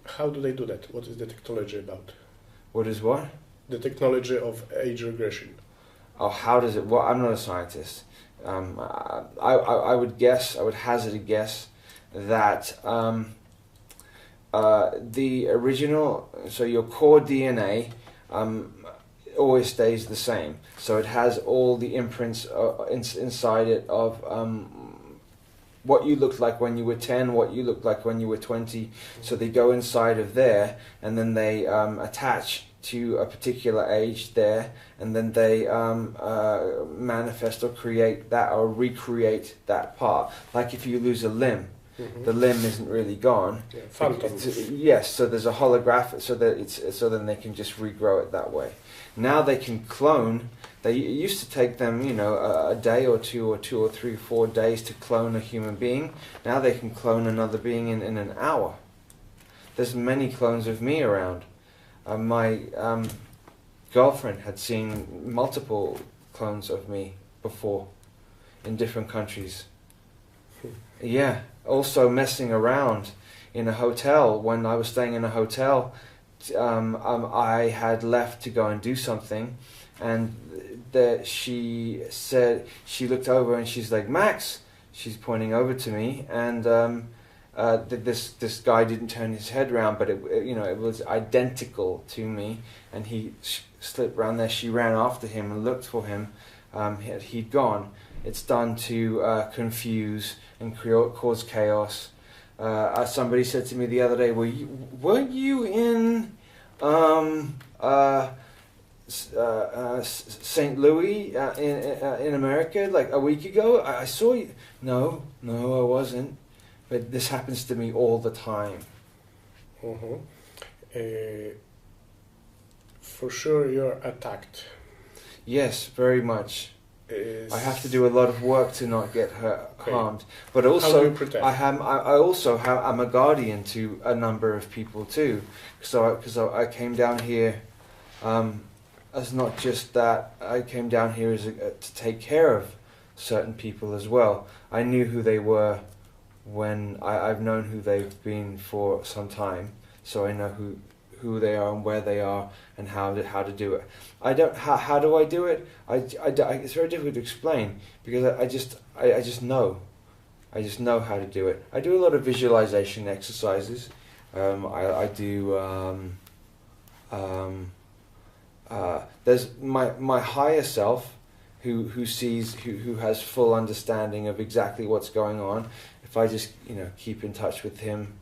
Speaker 1: How do they do that? What is the technology about?
Speaker 2: What is what?
Speaker 1: The technology of age regression.
Speaker 2: Oh, how does it? Well, I'm not a scientist. I would hazard a guess that the original, so your core DNA always stays the same. So it has all the imprints inside it of what you looked like when you were 10, what you looked like when you were 20. So they go inside of there, and then they attach to a particular age there, and then they manifest or create that or recreate that part. Like if you lose a limb, the limb isn't really gone.
Speaker 1: Yeah, phantom.
Speaker 2: Yes, so there's a holographic, so then they can just regrow it that way. Now they can clone. It used to take them, a day or 2 or 3, 4 days to clone a human being. Now they can clone another being in an hour. There's many clones of me around. My girlfriend had seen multiple clones of me before in different countries. Yeah, also messing around in a hotel. When I was staying in a hotel, I had left to go and do something, and she said, she looked over and she's like, Max, she's pointing over to me, and this guy didn't turn his head round, but it was identical to me, and he slipped round there. She ran after him and looked for him. He'd gone. It's done to confuse and cause chaos. Somebody said to me the other day, weren't you in St. Louis in America like a week ago? I saw you. No, I wasn't. But this happens to me all the time.
Speaker 1: For sure you're attacked.
Speaker 2: Yes, very much. I have to do a lot of work to not get harmed, but also
Speaker 1: how do you protect?
Speaker 2: I'm a guardian to a number of people too. Because I came down here as not just that. I came down here to take care of certain people as well. I knew who they were when I've known who they've been for some time, so I know who they are and where they are and how to do it. How do I do it? It's very difficult to explain because I just know how to do it. I do a lot of visualization exercises. I do. There's my higher self who sees who has full understanding of exactly what's going on. If I just keep in touch with him.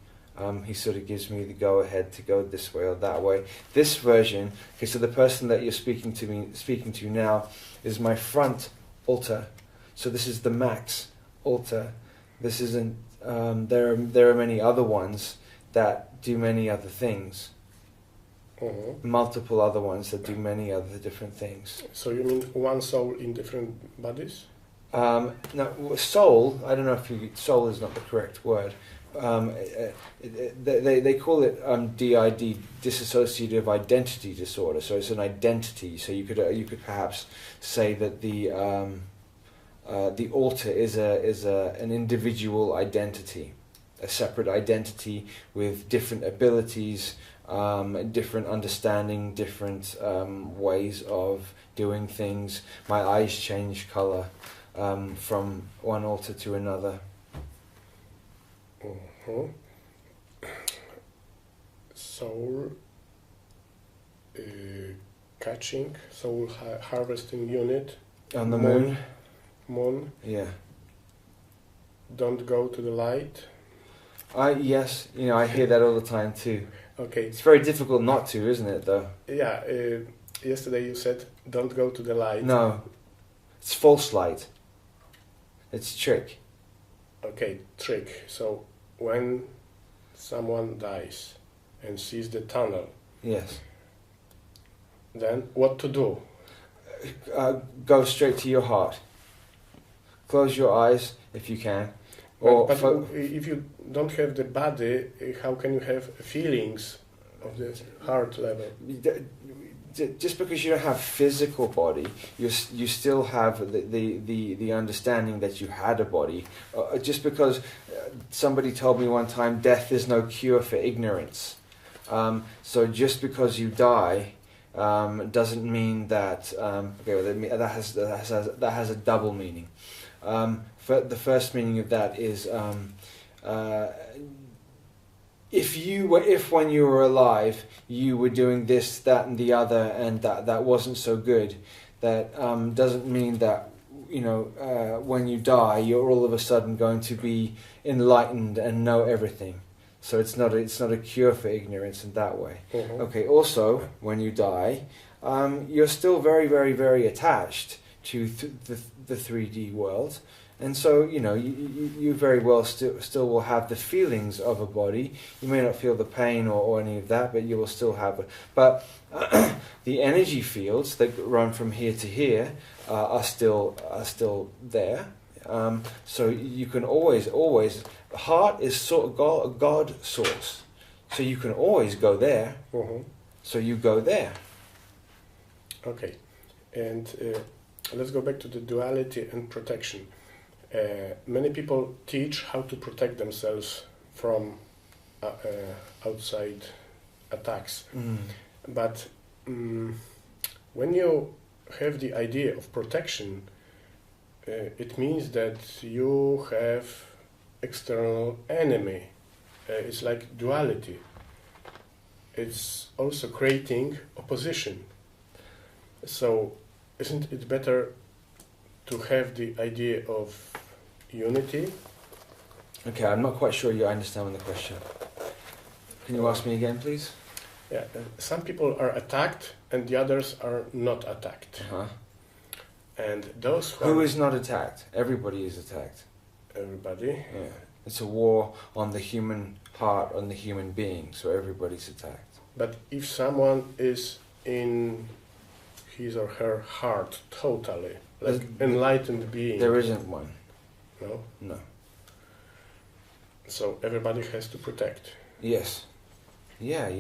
Speaker 2: He sort of gives me the go-ahead to go this way or that way. This version, okay, so the person that you're speaking to now is my front altar. So this is the Max altar. This isn't. There are many other ones that do many other things. Multiple other ones that do many other different things.
Speaker 1: So you mean one soul in different bodies?
Speaker 2: No, soul. I don't know if soul is not the correct word. They call it DID, dissociative identity disorder. So it's an identity. So you could perhaps say that the altar is an individual identity, a separate identity with different abilities, different understanding, different ways of doing things. My eyes change color from one altar to another.
Speaker 1: Soul catching, soul harvesting unit
Speaker 2: On the moon.
Speaker 1: Moon.
Speaker 2: Yeah.
Speaker 1: Don't go to the light.
Speaker 2: Yes, I hear that all the time too.
Speaker 1: Okay.
Speaker 2: It's very difficult not to, isn't it? Though.
Speaker 1: Yeah. Yesterday you said don't go to the light.
Speaker 2: No, it's false light. It's trick.
Speaker 1: Okay, trick. So when someone dies and sees the tunnel,
Speaker 2: yes,
Speaker 1: then what to do?
Speaker 2: Go straight to your heart. Close your eyes if you can.
Speaker 1: But if you don't have the body, how can you have feelings of the heart level?
Speaker 2: Just because you don't have physical body, you still have the understanding that you had a body. Just because somebody told me one time, death is no cure for ignorance. So just because you die doesn't mean that. That has a double meaning. The first meaning of that is if when you were alive you were doing this, that, and the other, and that wasn't so good, that doesn't mean that when you die you're all of a sudden going to be enlightened and know everything. So it's not a cure for ignorance in that way.
Speaker 1: Mm-hmm.
Speaker 2: Okay. Also, when you die, you're still very, very, very attached to the 3D world. And so, you very well still will have the feelings of a body. You may not feel the pain or any of that, but you will still have it. But the energy fields that run from here to here are still there. So you can always, heart is sort of God source. So you can always go there.
Speaker 1: Mm-hmm.
Speaker 2: So you go there.
Speaker 1: Okay. And let's go back to the duality and protection. Many people teach how to protect themselves from outside attacks.
Speaker 2: Mm.
Speaker 1: But when you have the idea of protection, it means that you have external enemy. It's like duality. It's also creating opposition. So isn't it better to have the idea of unity?
Speaker 2: Okay, I'm not quite sure you understand the question. Can you ask me again, please?
Speaker 1: Yeah, some people are attacked and the others are not attacked.
Speaker 2: Uh-huh.
Speaker 1: And those
Speaker 2: Who is not attacked? Everybody is attacked.
Speaker 1: everybody.
Speaker 2: Yeah. It's a war on the human heart, on the human being, so everybody's attacked.
Speaker 1: But if someone is in his or her heart totally, like enlightened being,
Speaker 2: There isn't one.
Speaker 1: no?
Speaker 2: No.
Speaker 1: So everybody has to protect,
Speaker 2: Yes. Yeah.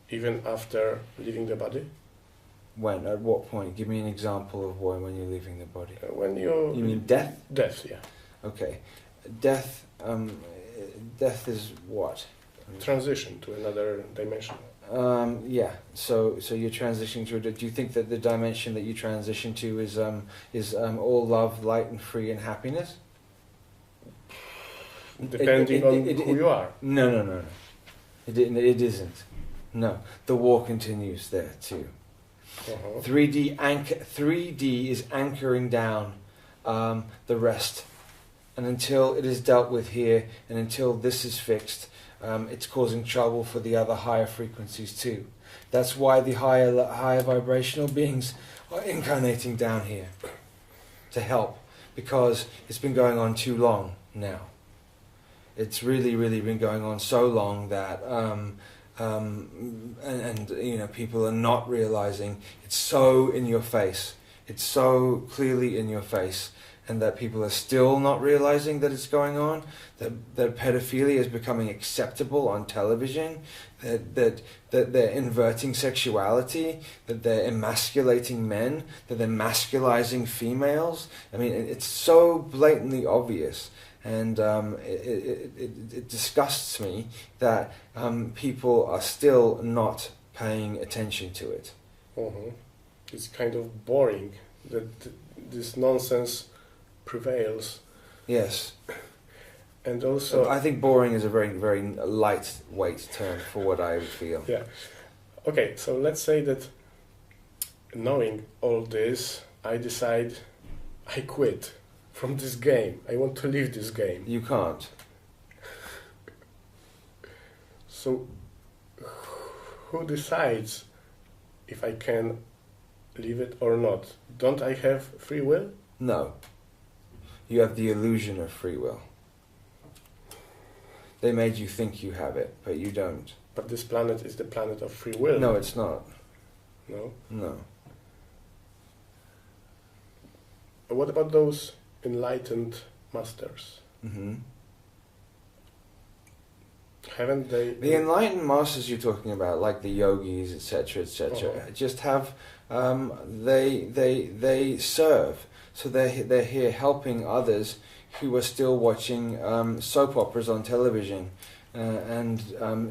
Speaker 1: even after leaving the body.
Speaker 2: When? At what point? Give me an example of when you're leaving the body.
Speaker 1: When you
Speaker 2: mean death?
Speaker 1: Death, yeah.
Speaker 2: Okay. Death. Death is what?
Speaker 1: Transition to another dimension.
Speaker 2: Yeah. So you're transitioning to. Do you think that the dimension that you transition to is all love, light, and free, and happiness?
Speaker 1: Depending on who you are.
Speaker 2: No. It isn't. No. The war continues there too.
Speaker 1: Uh-huh.
Speaker 2: 3D is anchoring down the rest, and until it is dealt with here, and until this is fixed, it's causing trouble for the other higher frequencies too. That's why the higher vibrational beings are incarnating down here to help, because it's been going on too long now. It's really been going on so long that and you know, people are not realizing it's so in your face. It's so clearly in your face, and that people are still not realizing that it's going on. That pedophilia is becoming acceptable on television. That they're inverting sexuality. That they're emasculating men. That they're masculizing females. I mean, it's so blatantly obvious. And it disgusts me that people are still not paying attention to it.
Speaker 1: Uh-huh. It's kind of boring that this nonsense prevails.
Speaker 2: Yes.
Speaker 1: And also,
Speaker 2: I think boring is a very lightweight term for what I feel.
Speaker 1: Yeah. Okay, so let's say that knowing all this, I decide I quit from this game. I want to leave this game.
Speaker 2: You can't.
Speaker 1: So who decides if I can leave it or not? Don't I have free will?
Speaker 2: No. You have the illusion of free will. They made you think you have it, but you don't.
Speaker 1: But this planet is the planet of free will.
Speaker 2: No, it's not.
Speaker 1: No?
Speaker 2: No.
Speaker 1: What about those enlightened masters?
Speaker 2: Mm-hmm.
Speaker 1: Haven't they...
Speaker 2: The enlightened masters you're talking about, like the yogis, etc., just have they serve. So they're here helping others who are still watching soap operas on television and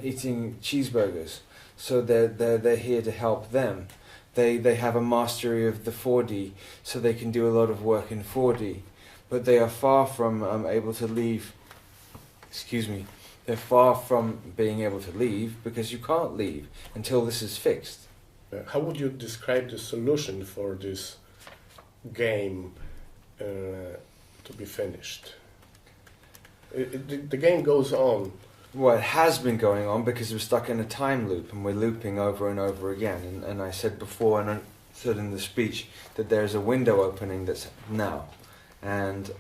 Speaker 2: eating cheeseburgers. So they're here to help them. They have a mastery of the 4D, so they can do a lot of work in 4D. But they are far from able to leave. Excuse me. They're far from being able to leave, because you can't leave until this is fixed.
Speaker 1: How would you describe the solution for this game to be finished? The game goes on.
Speaker 2: Well, it has been going on because we're stuck in a time loop, and we're looping over and over again. And I said before, and I said in the speech, that there's a window opening that's now. And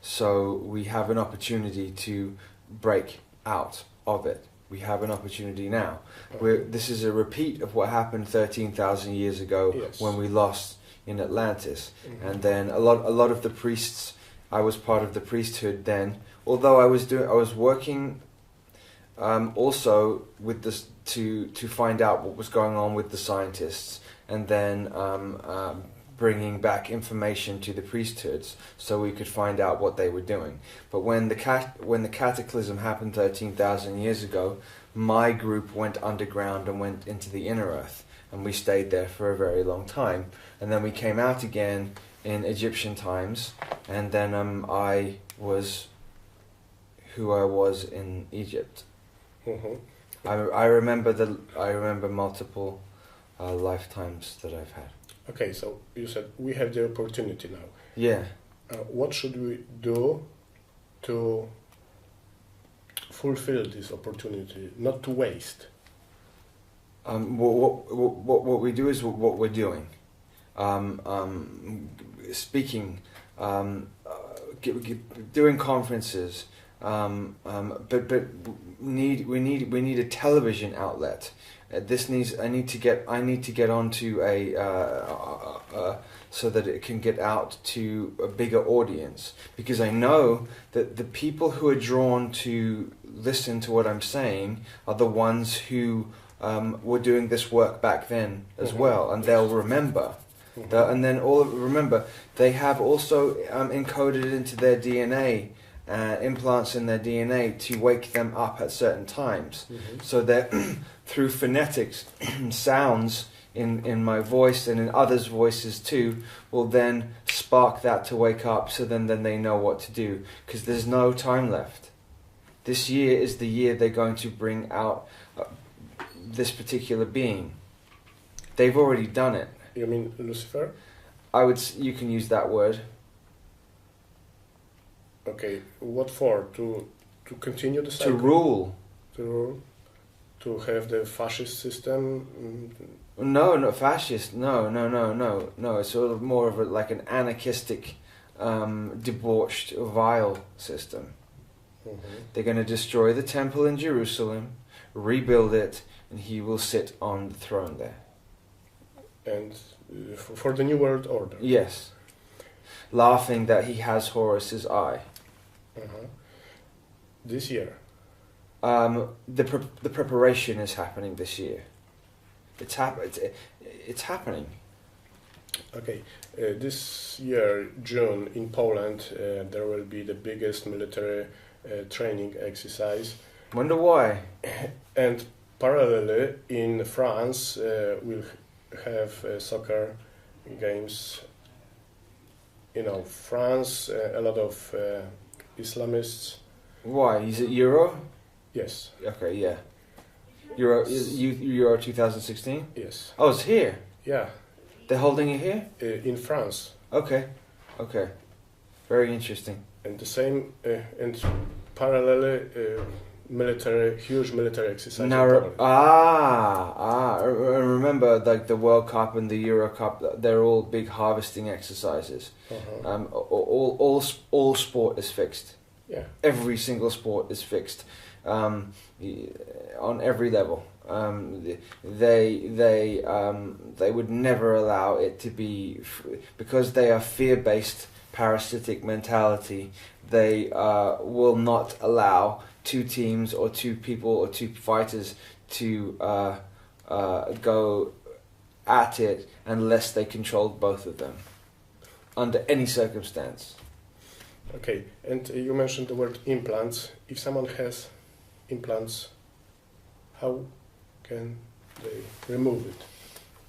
Speaker 2: so we have an opportunity to break out of it. We have an opportunity now. This is a repeat of what happened 13,000 years ago, yes, when we lost in Atlantis. Mm-hmm. And then a lot of the priests, I was part of the priesthood then, although I was working also with this to find out what was going on with the scientists, and then bringing back information to the priesthoods so we could find out what they were doing. But when the cataclysm happened 13,000 years ago, my group went underground and went into the inner earth, and we stayed there for a very long time, and then we came out again in Egyptian times, and then I was who I was in Egypt.
Speaker 1: Mm-hmm.
Speaker 2: I remember multiple lifetimes that I've had.
Speaker 1: Okay, so you said we have the opportunity now.
Speaker 2: Yeah.
Speaker 1: What should we do to fulfill this opportunity, not to waste?
Speaker 2: What we do is what we're doing. Speaking, doing conferences, but we need a television outlet. I need to get onto so that it can get out to a bigger audience, because I know that the people who are drawn to listen to what I'm saying are the ones who were doing this work back then as well, and they'll remember. And then remember, they have also encoded it into their DNA, implants in their DNA to wake them up at certain times. So that through phonetics, sounds in my voice and in others' voices too will then spark that to wake up, so then they know what to do, because there's no time left. This year is the year they're going to bring out this particular being. They've already done it.
Speaker 1: You mean Lucifer?
Speaker 2: You can use that word.
Speaker 1: Okay, what for? To continue the cycle?
Speaker 2: To rule.
Speaker 1: To rule? To have the fascist system?
Speaker 2: No, not fascist. No. It's sort of more of like an anarchistic, debauched, vile system. They're going to destroy the temple in Jerusalem, rebuild it, and he will sit on the throne there.
Speaker 1: And for the New World Order?
Speaker 2: Yes. Laughing that he has Horus's eye.
Speaker 1: This year?
Speaker 2: The preparation is happening this year. It's happening.
Speaker 1: Okay. This year, June, in Poland, there will be the biggest military training exercise.
Speaker 2: Wonder why?
Speaker 1: And parallelly, in France, we'll have soccer games. You know, France, a lot of Islamists.
Speaker 2: Why? Is it Euro?
Speaker 1: Yes.
Speaker 2: Okay, yeah. Euro 2016?
Speaker 1: Yes.
Speaker 2: Oh, it's here?
Speaker 1: Yeah.
Speaker 2: They're holding it here?
Speaker 1: In France.
Speaker 2: Okay. Very interesting.
Speaker 1: And the same, and parallelly, huge military exercise.
Speaker 2: Now, remember, like the World Cup and the Euro Cup, they're all big harvesting exercises. All sport is fixed.
Speaker 1: Yeah.
Speaker 2: Every single sport is fixed, on every level. They would never allow it to be, because they are fear-based, parasitic mentality. They will not allow two teams or two people or two fighters to go at it unless they controlled both of them under any circumstance.
Speaker 1: Okay, and you mentioned the word implants. If someone has implants, how can they remove it?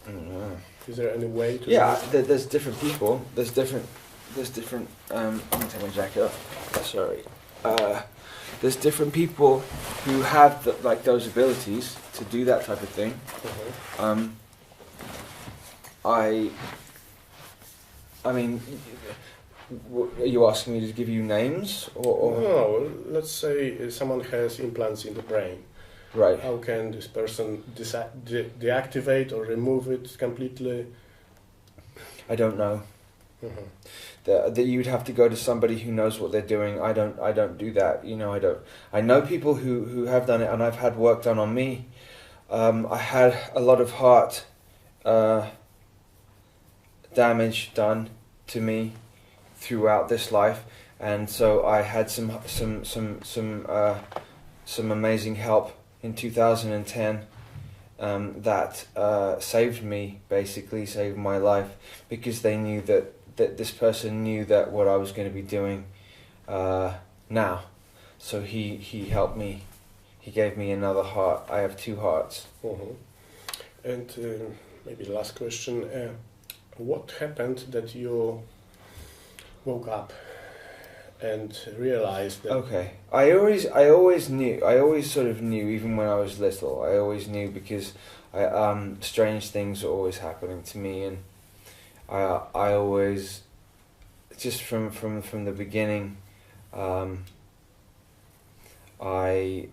Speaker 2: I don't know.
Speaker 1: Is there any way to?
Speaker 2: Yeah, there's different people. There's different. Let me take my jacket off. Sorry. There's different people who have those abilities to do that type of thing. I mean, are you asking me to give you names or?
Speaker 1: No, let's say someone has implants in the brain.
Speaker 2: Right.
Speaker 1: How can this person deactivate or remove it completely?
Speaker 2: I don't know. That you'd have to go to somebody who knows what they're doing. I don't do that. I don't. I know people who have done it, and I've had work done on me. I had a lot of heart damage done to me throughout this life, and so I had some amazing help in 2010 that saved me, basically saved my life, because they knew that this person knew that what I was going to be doing now, so he helped me he gave me another heart. I have two hearts.
Speaker 1: And maybe the last question: what happened that you woke up and realized that?
Speaker 2: Okay, I always knew. I always sort of knew, even when I was little. I always knew because strange things were always happening to me, and I always, just from the beginning, I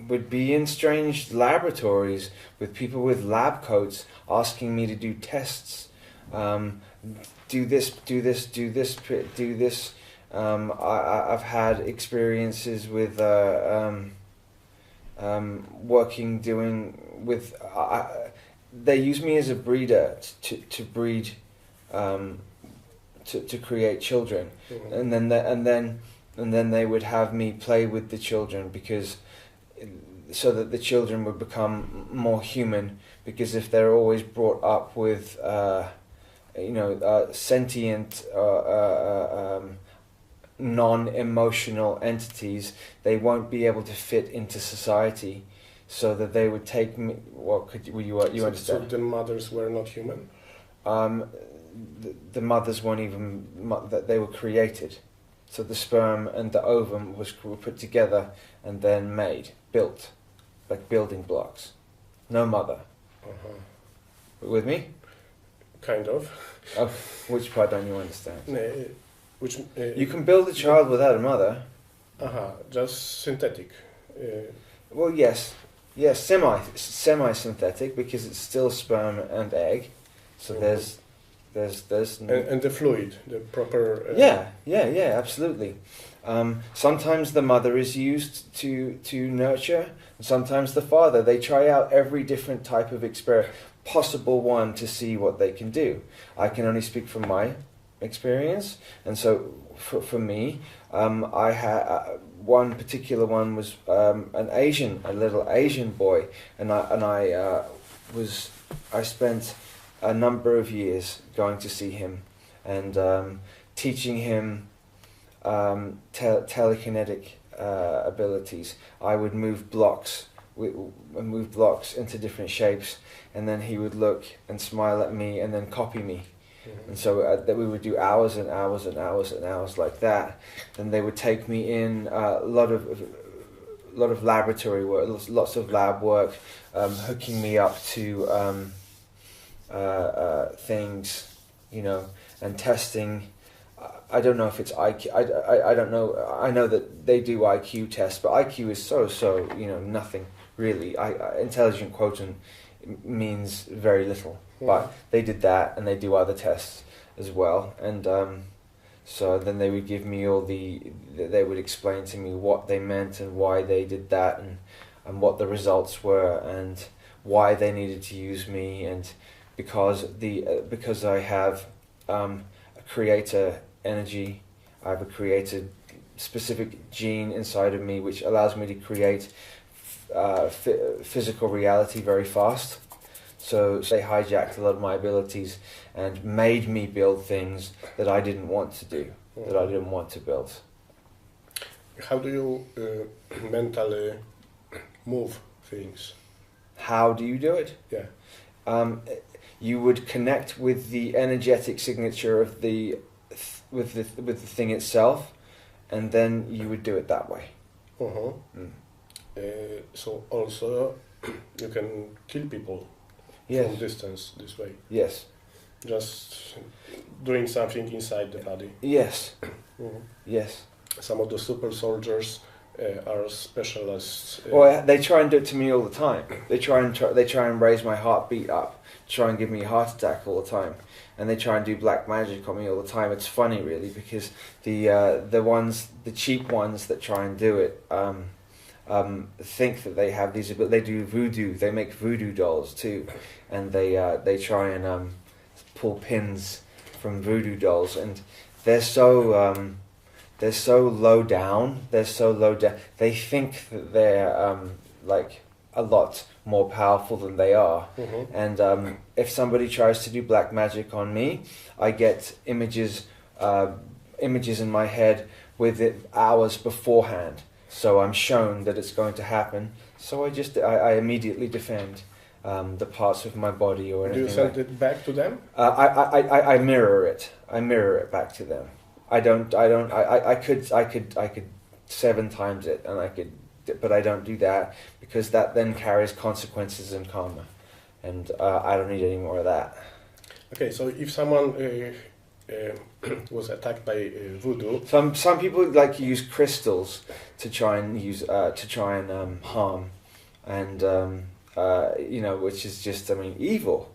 Speaker 2: would be in strange laboratories with people with lab coats asking me to do tests. Do this, do this, do this, do this. I've had experiences with working with. They use me as a breeder to breed, to create children, and then they would have me play with the children because, so that the children would become more human. Because if they're always brought up with, sentient, non-emotional entities, they won't be able to fit into society. So that they would take me. What you understand?
Speaker 1: So the mothers were not human.
Speaker 2: The mothers weren't even that they were created. So the sperm and the ovum were put together and then built, like building blocks. No mother. With me?
Speaker 1: Kind of.
Speaker 2: Oh, which part don't you understand? You can build a child without a mother.
Speaker 1: Just synthetic.
Speaker 2: Well, yes, semi-synthetic because it's still sperm and egg. So there's
Speaker 1: and the fluid, the proper.
Speaker 2: Yeah, absolutely. Sometimes the mother is used to nurture, and sometimes the father. They try out every different type of possible one to see what they can do. I can only speak from my experience, and so for me, I had one particular one was a little Asian boy, and I spent a number of years going to see him and teaching him telekinetic abilities. I would move blocks into different shapes, and then he would look and smile at me and then copy me. And so that we would do hours and hours and hours and hours like that. And they would take me in a lot of laboratory work, lots of lab work, hooking me up to things, and testing. I don't know if it's IQ. I don't know. I know that they do IQ tests, but IQ is so nothing really. Intelligent quotient means very little. But they did that, and they do other tests as well. And so then they would give me they would explain to me what they meant and why they did that, and what the results were, and why they needed to use me, and because I have a creator energy, I have a creator specific gene inside of me which allows me to create physical reality very fast. So they hijacked a lot of my abilities and made me build things that I didn't want to do, that I didn't want to build.
Speaker 1: How do you mentally move things?
Speaker 2: How do you do it?
Speaker 1: Yeah.
Speaker 2: You would connect with the energetic signature of with the thing itself, and then you would do it that way.
Speaker 1: So also you can kill people.
Speaker 2: Yes.
Speaker 1: From distance this way.
Speaker 2: Yes.
Speaker 1: Just doing something inside the body.
Speaker 2: Yes. Yes.
Speaker 1: Some of the super soldiers are specialists.
Speaker 2: Well, they try and do it to me all the time. They try and raise my heartbeat up, try and give me a heart attack all the time, and they try and do black magic on me all the time. It's funny, really, because the cheap ones that try and do it. Think that they have these, but they do voodoo. They make voodoo dolls too, and they try and pull pins from voodoo dolls, and they're so low down. They think that they're like a lot more powerful than they are. And if somebody tries to do black magic on me, I get images in my head with it hours beforehand. So I'm shown that it's going to happen. So I immediately defend the parts of my body or anything.
Speaker 1: Do you send it back to them?
Speaker 2: I mirror it. I mirror it back to them. I could 7 times it, and but I don't do that because that then carries consequences and karma, and I don't need any more of that.
Speaker 1: Okay, so if someone was attacked by voodoo,
Speaker 2: some people like to use crystals to try and harm, and which is just evil,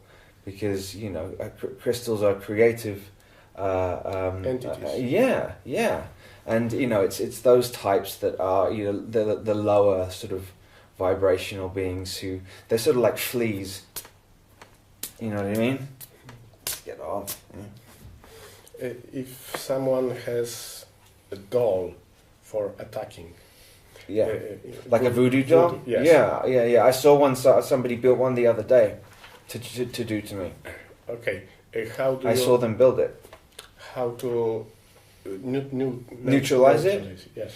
Speaker 2: because crystals are creative
Speaker 1: entities.
Speaker 2: Yeah, and it's those types that are the lower sort of vibrational beings who they're sort of like fleas. You know what I mean? Get off. Yeah.
Speaker 1: If someone has a doll for attacking,
Speaker 2: like a voodoo doll.
Speaker 1: Voodoo, yes.
Speaker 2: Yeah. I saw one. Somebody built one the other day to do to me.
Speaker 1: Okay, how do
Speaker 2: I saw them build it.
Speaker 1: How to
Speaker 2: neutralize it?
Speaker 1: Yes.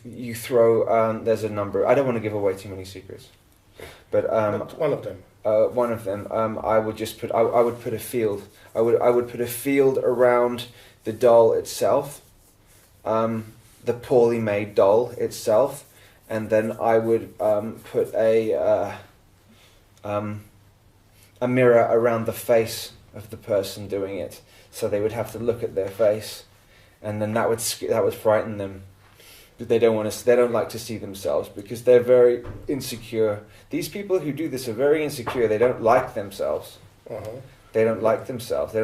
Speaker 2: You throw. There's a number. I don't want to give away too many secrets, but
Speaker 1: one of them.
Speaker 2: One of them. I would just put. I would put a field. I would put a field around the doll itself, the poorly made doll itself, and then I would put a mirror around the face of the person doing it, so they would have to look at their face, and then that would frighten them. They don't like to see themselves because they're very insecure. These people who do this are very insecure. They don't like themselves.
Speaker 1: Uh-huh.
Speaker 2: They don't like themselves. They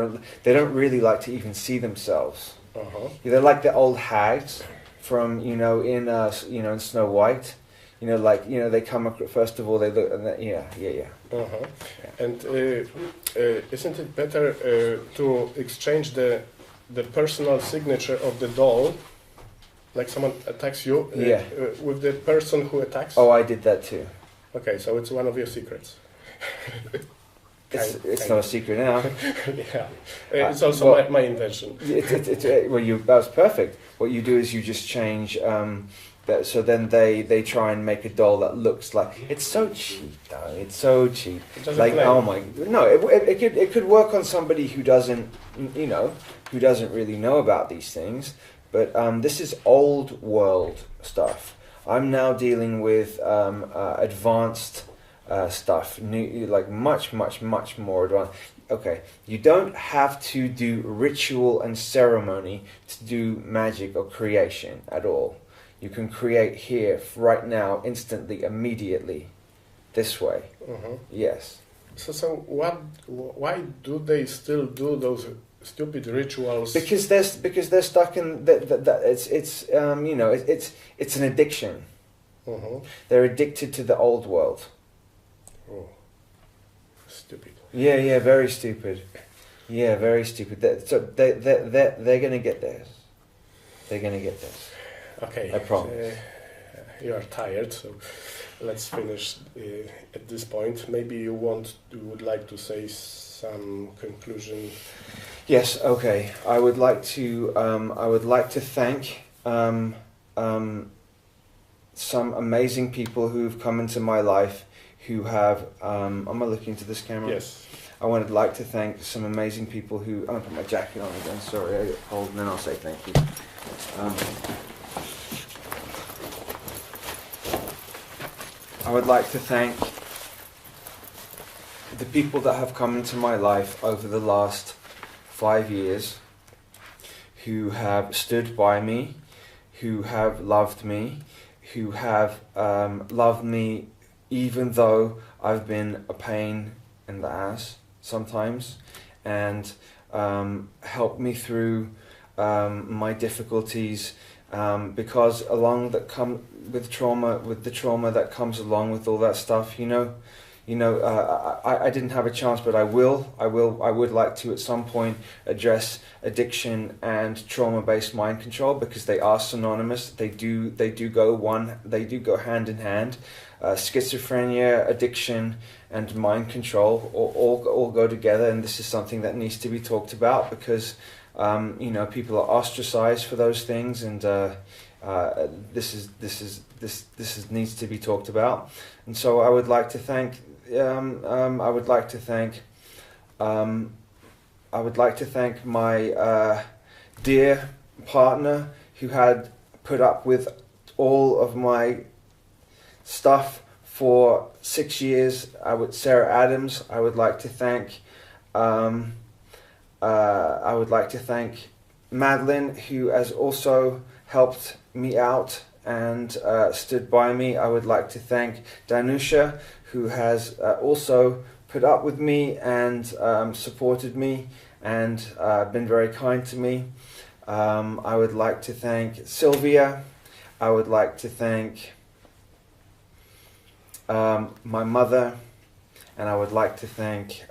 Speaker 2: don't really like to even see themselves.
Speaker 1: Uh-huh.
Speaker 2: They're like the old hags from in Snow White. They come up, first of all they look and yeah.
Speaker 1: Uh-huh. Yeah. And isn't it better to exchange the personal signature of the doll? Like someone attacks you with the person who attacks?
Speaker 2: Oh, I did that too.
Speaker 1: Okay, so it's one of your secrets.
Speaker 2: It's not a secret now.
Speaker 1: Yeah, it's also my invention.
Speaker 2: That was perfect. What you do is you just change that. So then they try and make a doll that looks like it's so cheap though. It's so cheap. Like it could work on somebody who doesn't really know about these things. But this is old world stuff. I'm now dealing with advanced stuff, new, like much more advanced. Okay, you don't have to do ritual and ceremony to do magic or creation at all. You can create here, right now, instantly, immediately, this way.
Speaker 1: Uh-huh.
Speaker 2: Yes.
Speaker 1: So why do they still do those stupid rituals?
Speaker 2: Because they're stuck in that. It's an addiction.
Speaker 1: Uh-huh.
Speaker 2: They're addicted to the old world.
Speaker 1: Oh, stupid.
Speaker 2: Yeah, very stupid. Yeah, very stupid. They're gonna get this. They're gonna get this.
Speaker 1: Okay.
Speaker 2: I promise.
Speaker 1: You are tired, so let's finish at this point. Maybe you would like to say some conclusion.
Speaker 2: Yes. Okay. I would like to thank some amazing people who've come into my life who have. Am I looking into this camera?
Speaker 1: Yes.
Speaker 2: I would like to thank some amazing people who. I'm gonna put my jacket on again. Sorry, I get cold, and then I'll say thank you. I would like to thank the people that have come into my life over the last 5 years, who have stood by me, who have loved me, who have loved me even though I've been a pain in the ass sometimes, and helped me through my difficulties, because along that come with the trauma that comes along with all that stuff, I didn't have a chance, but I would like to at some point address addiction and trauma-based mind control, because they are synonymous. They do go hand in hand. Schizophrenia, addiction, and mind control all go together, and this is something that needs to be talked about, because people are ostracized for those things, and this needs to be talked about. And so I would like to thank my dear partner who had put up with all of my stuff for 6 years. Sarah Adams. I would like to thank Madeline, who has also helped me out and stood by me. I would like to thank Danusha, who has also put up with me and supported me and been very kind to me. I would like to thank Sylvia. I would like to thank my mother, and I would like to thank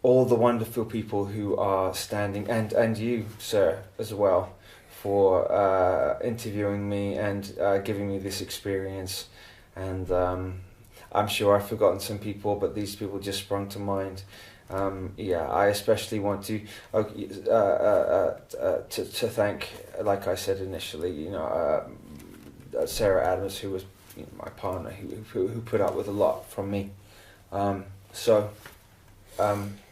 Speaker 2: all the wonderful people who are standing, and you, sir, as well, for interviewing me and giving me this experience. And I'm sure I've forgotten some people, but these people just sprung to mind. I especially want to thank, like I said initially, Sarah Adams, who was my partner, who put up with a lot from me.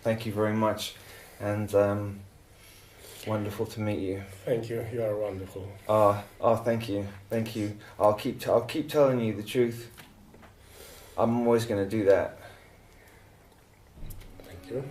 Speaker 2: Thank you very much, and wonderful to meet you.
Speaker 1: Thank you. You are wonderful.
Speaker 2: Thank you. I'll keep telling you the truth. I'm always going to do that.
Speaker 1: Thank you.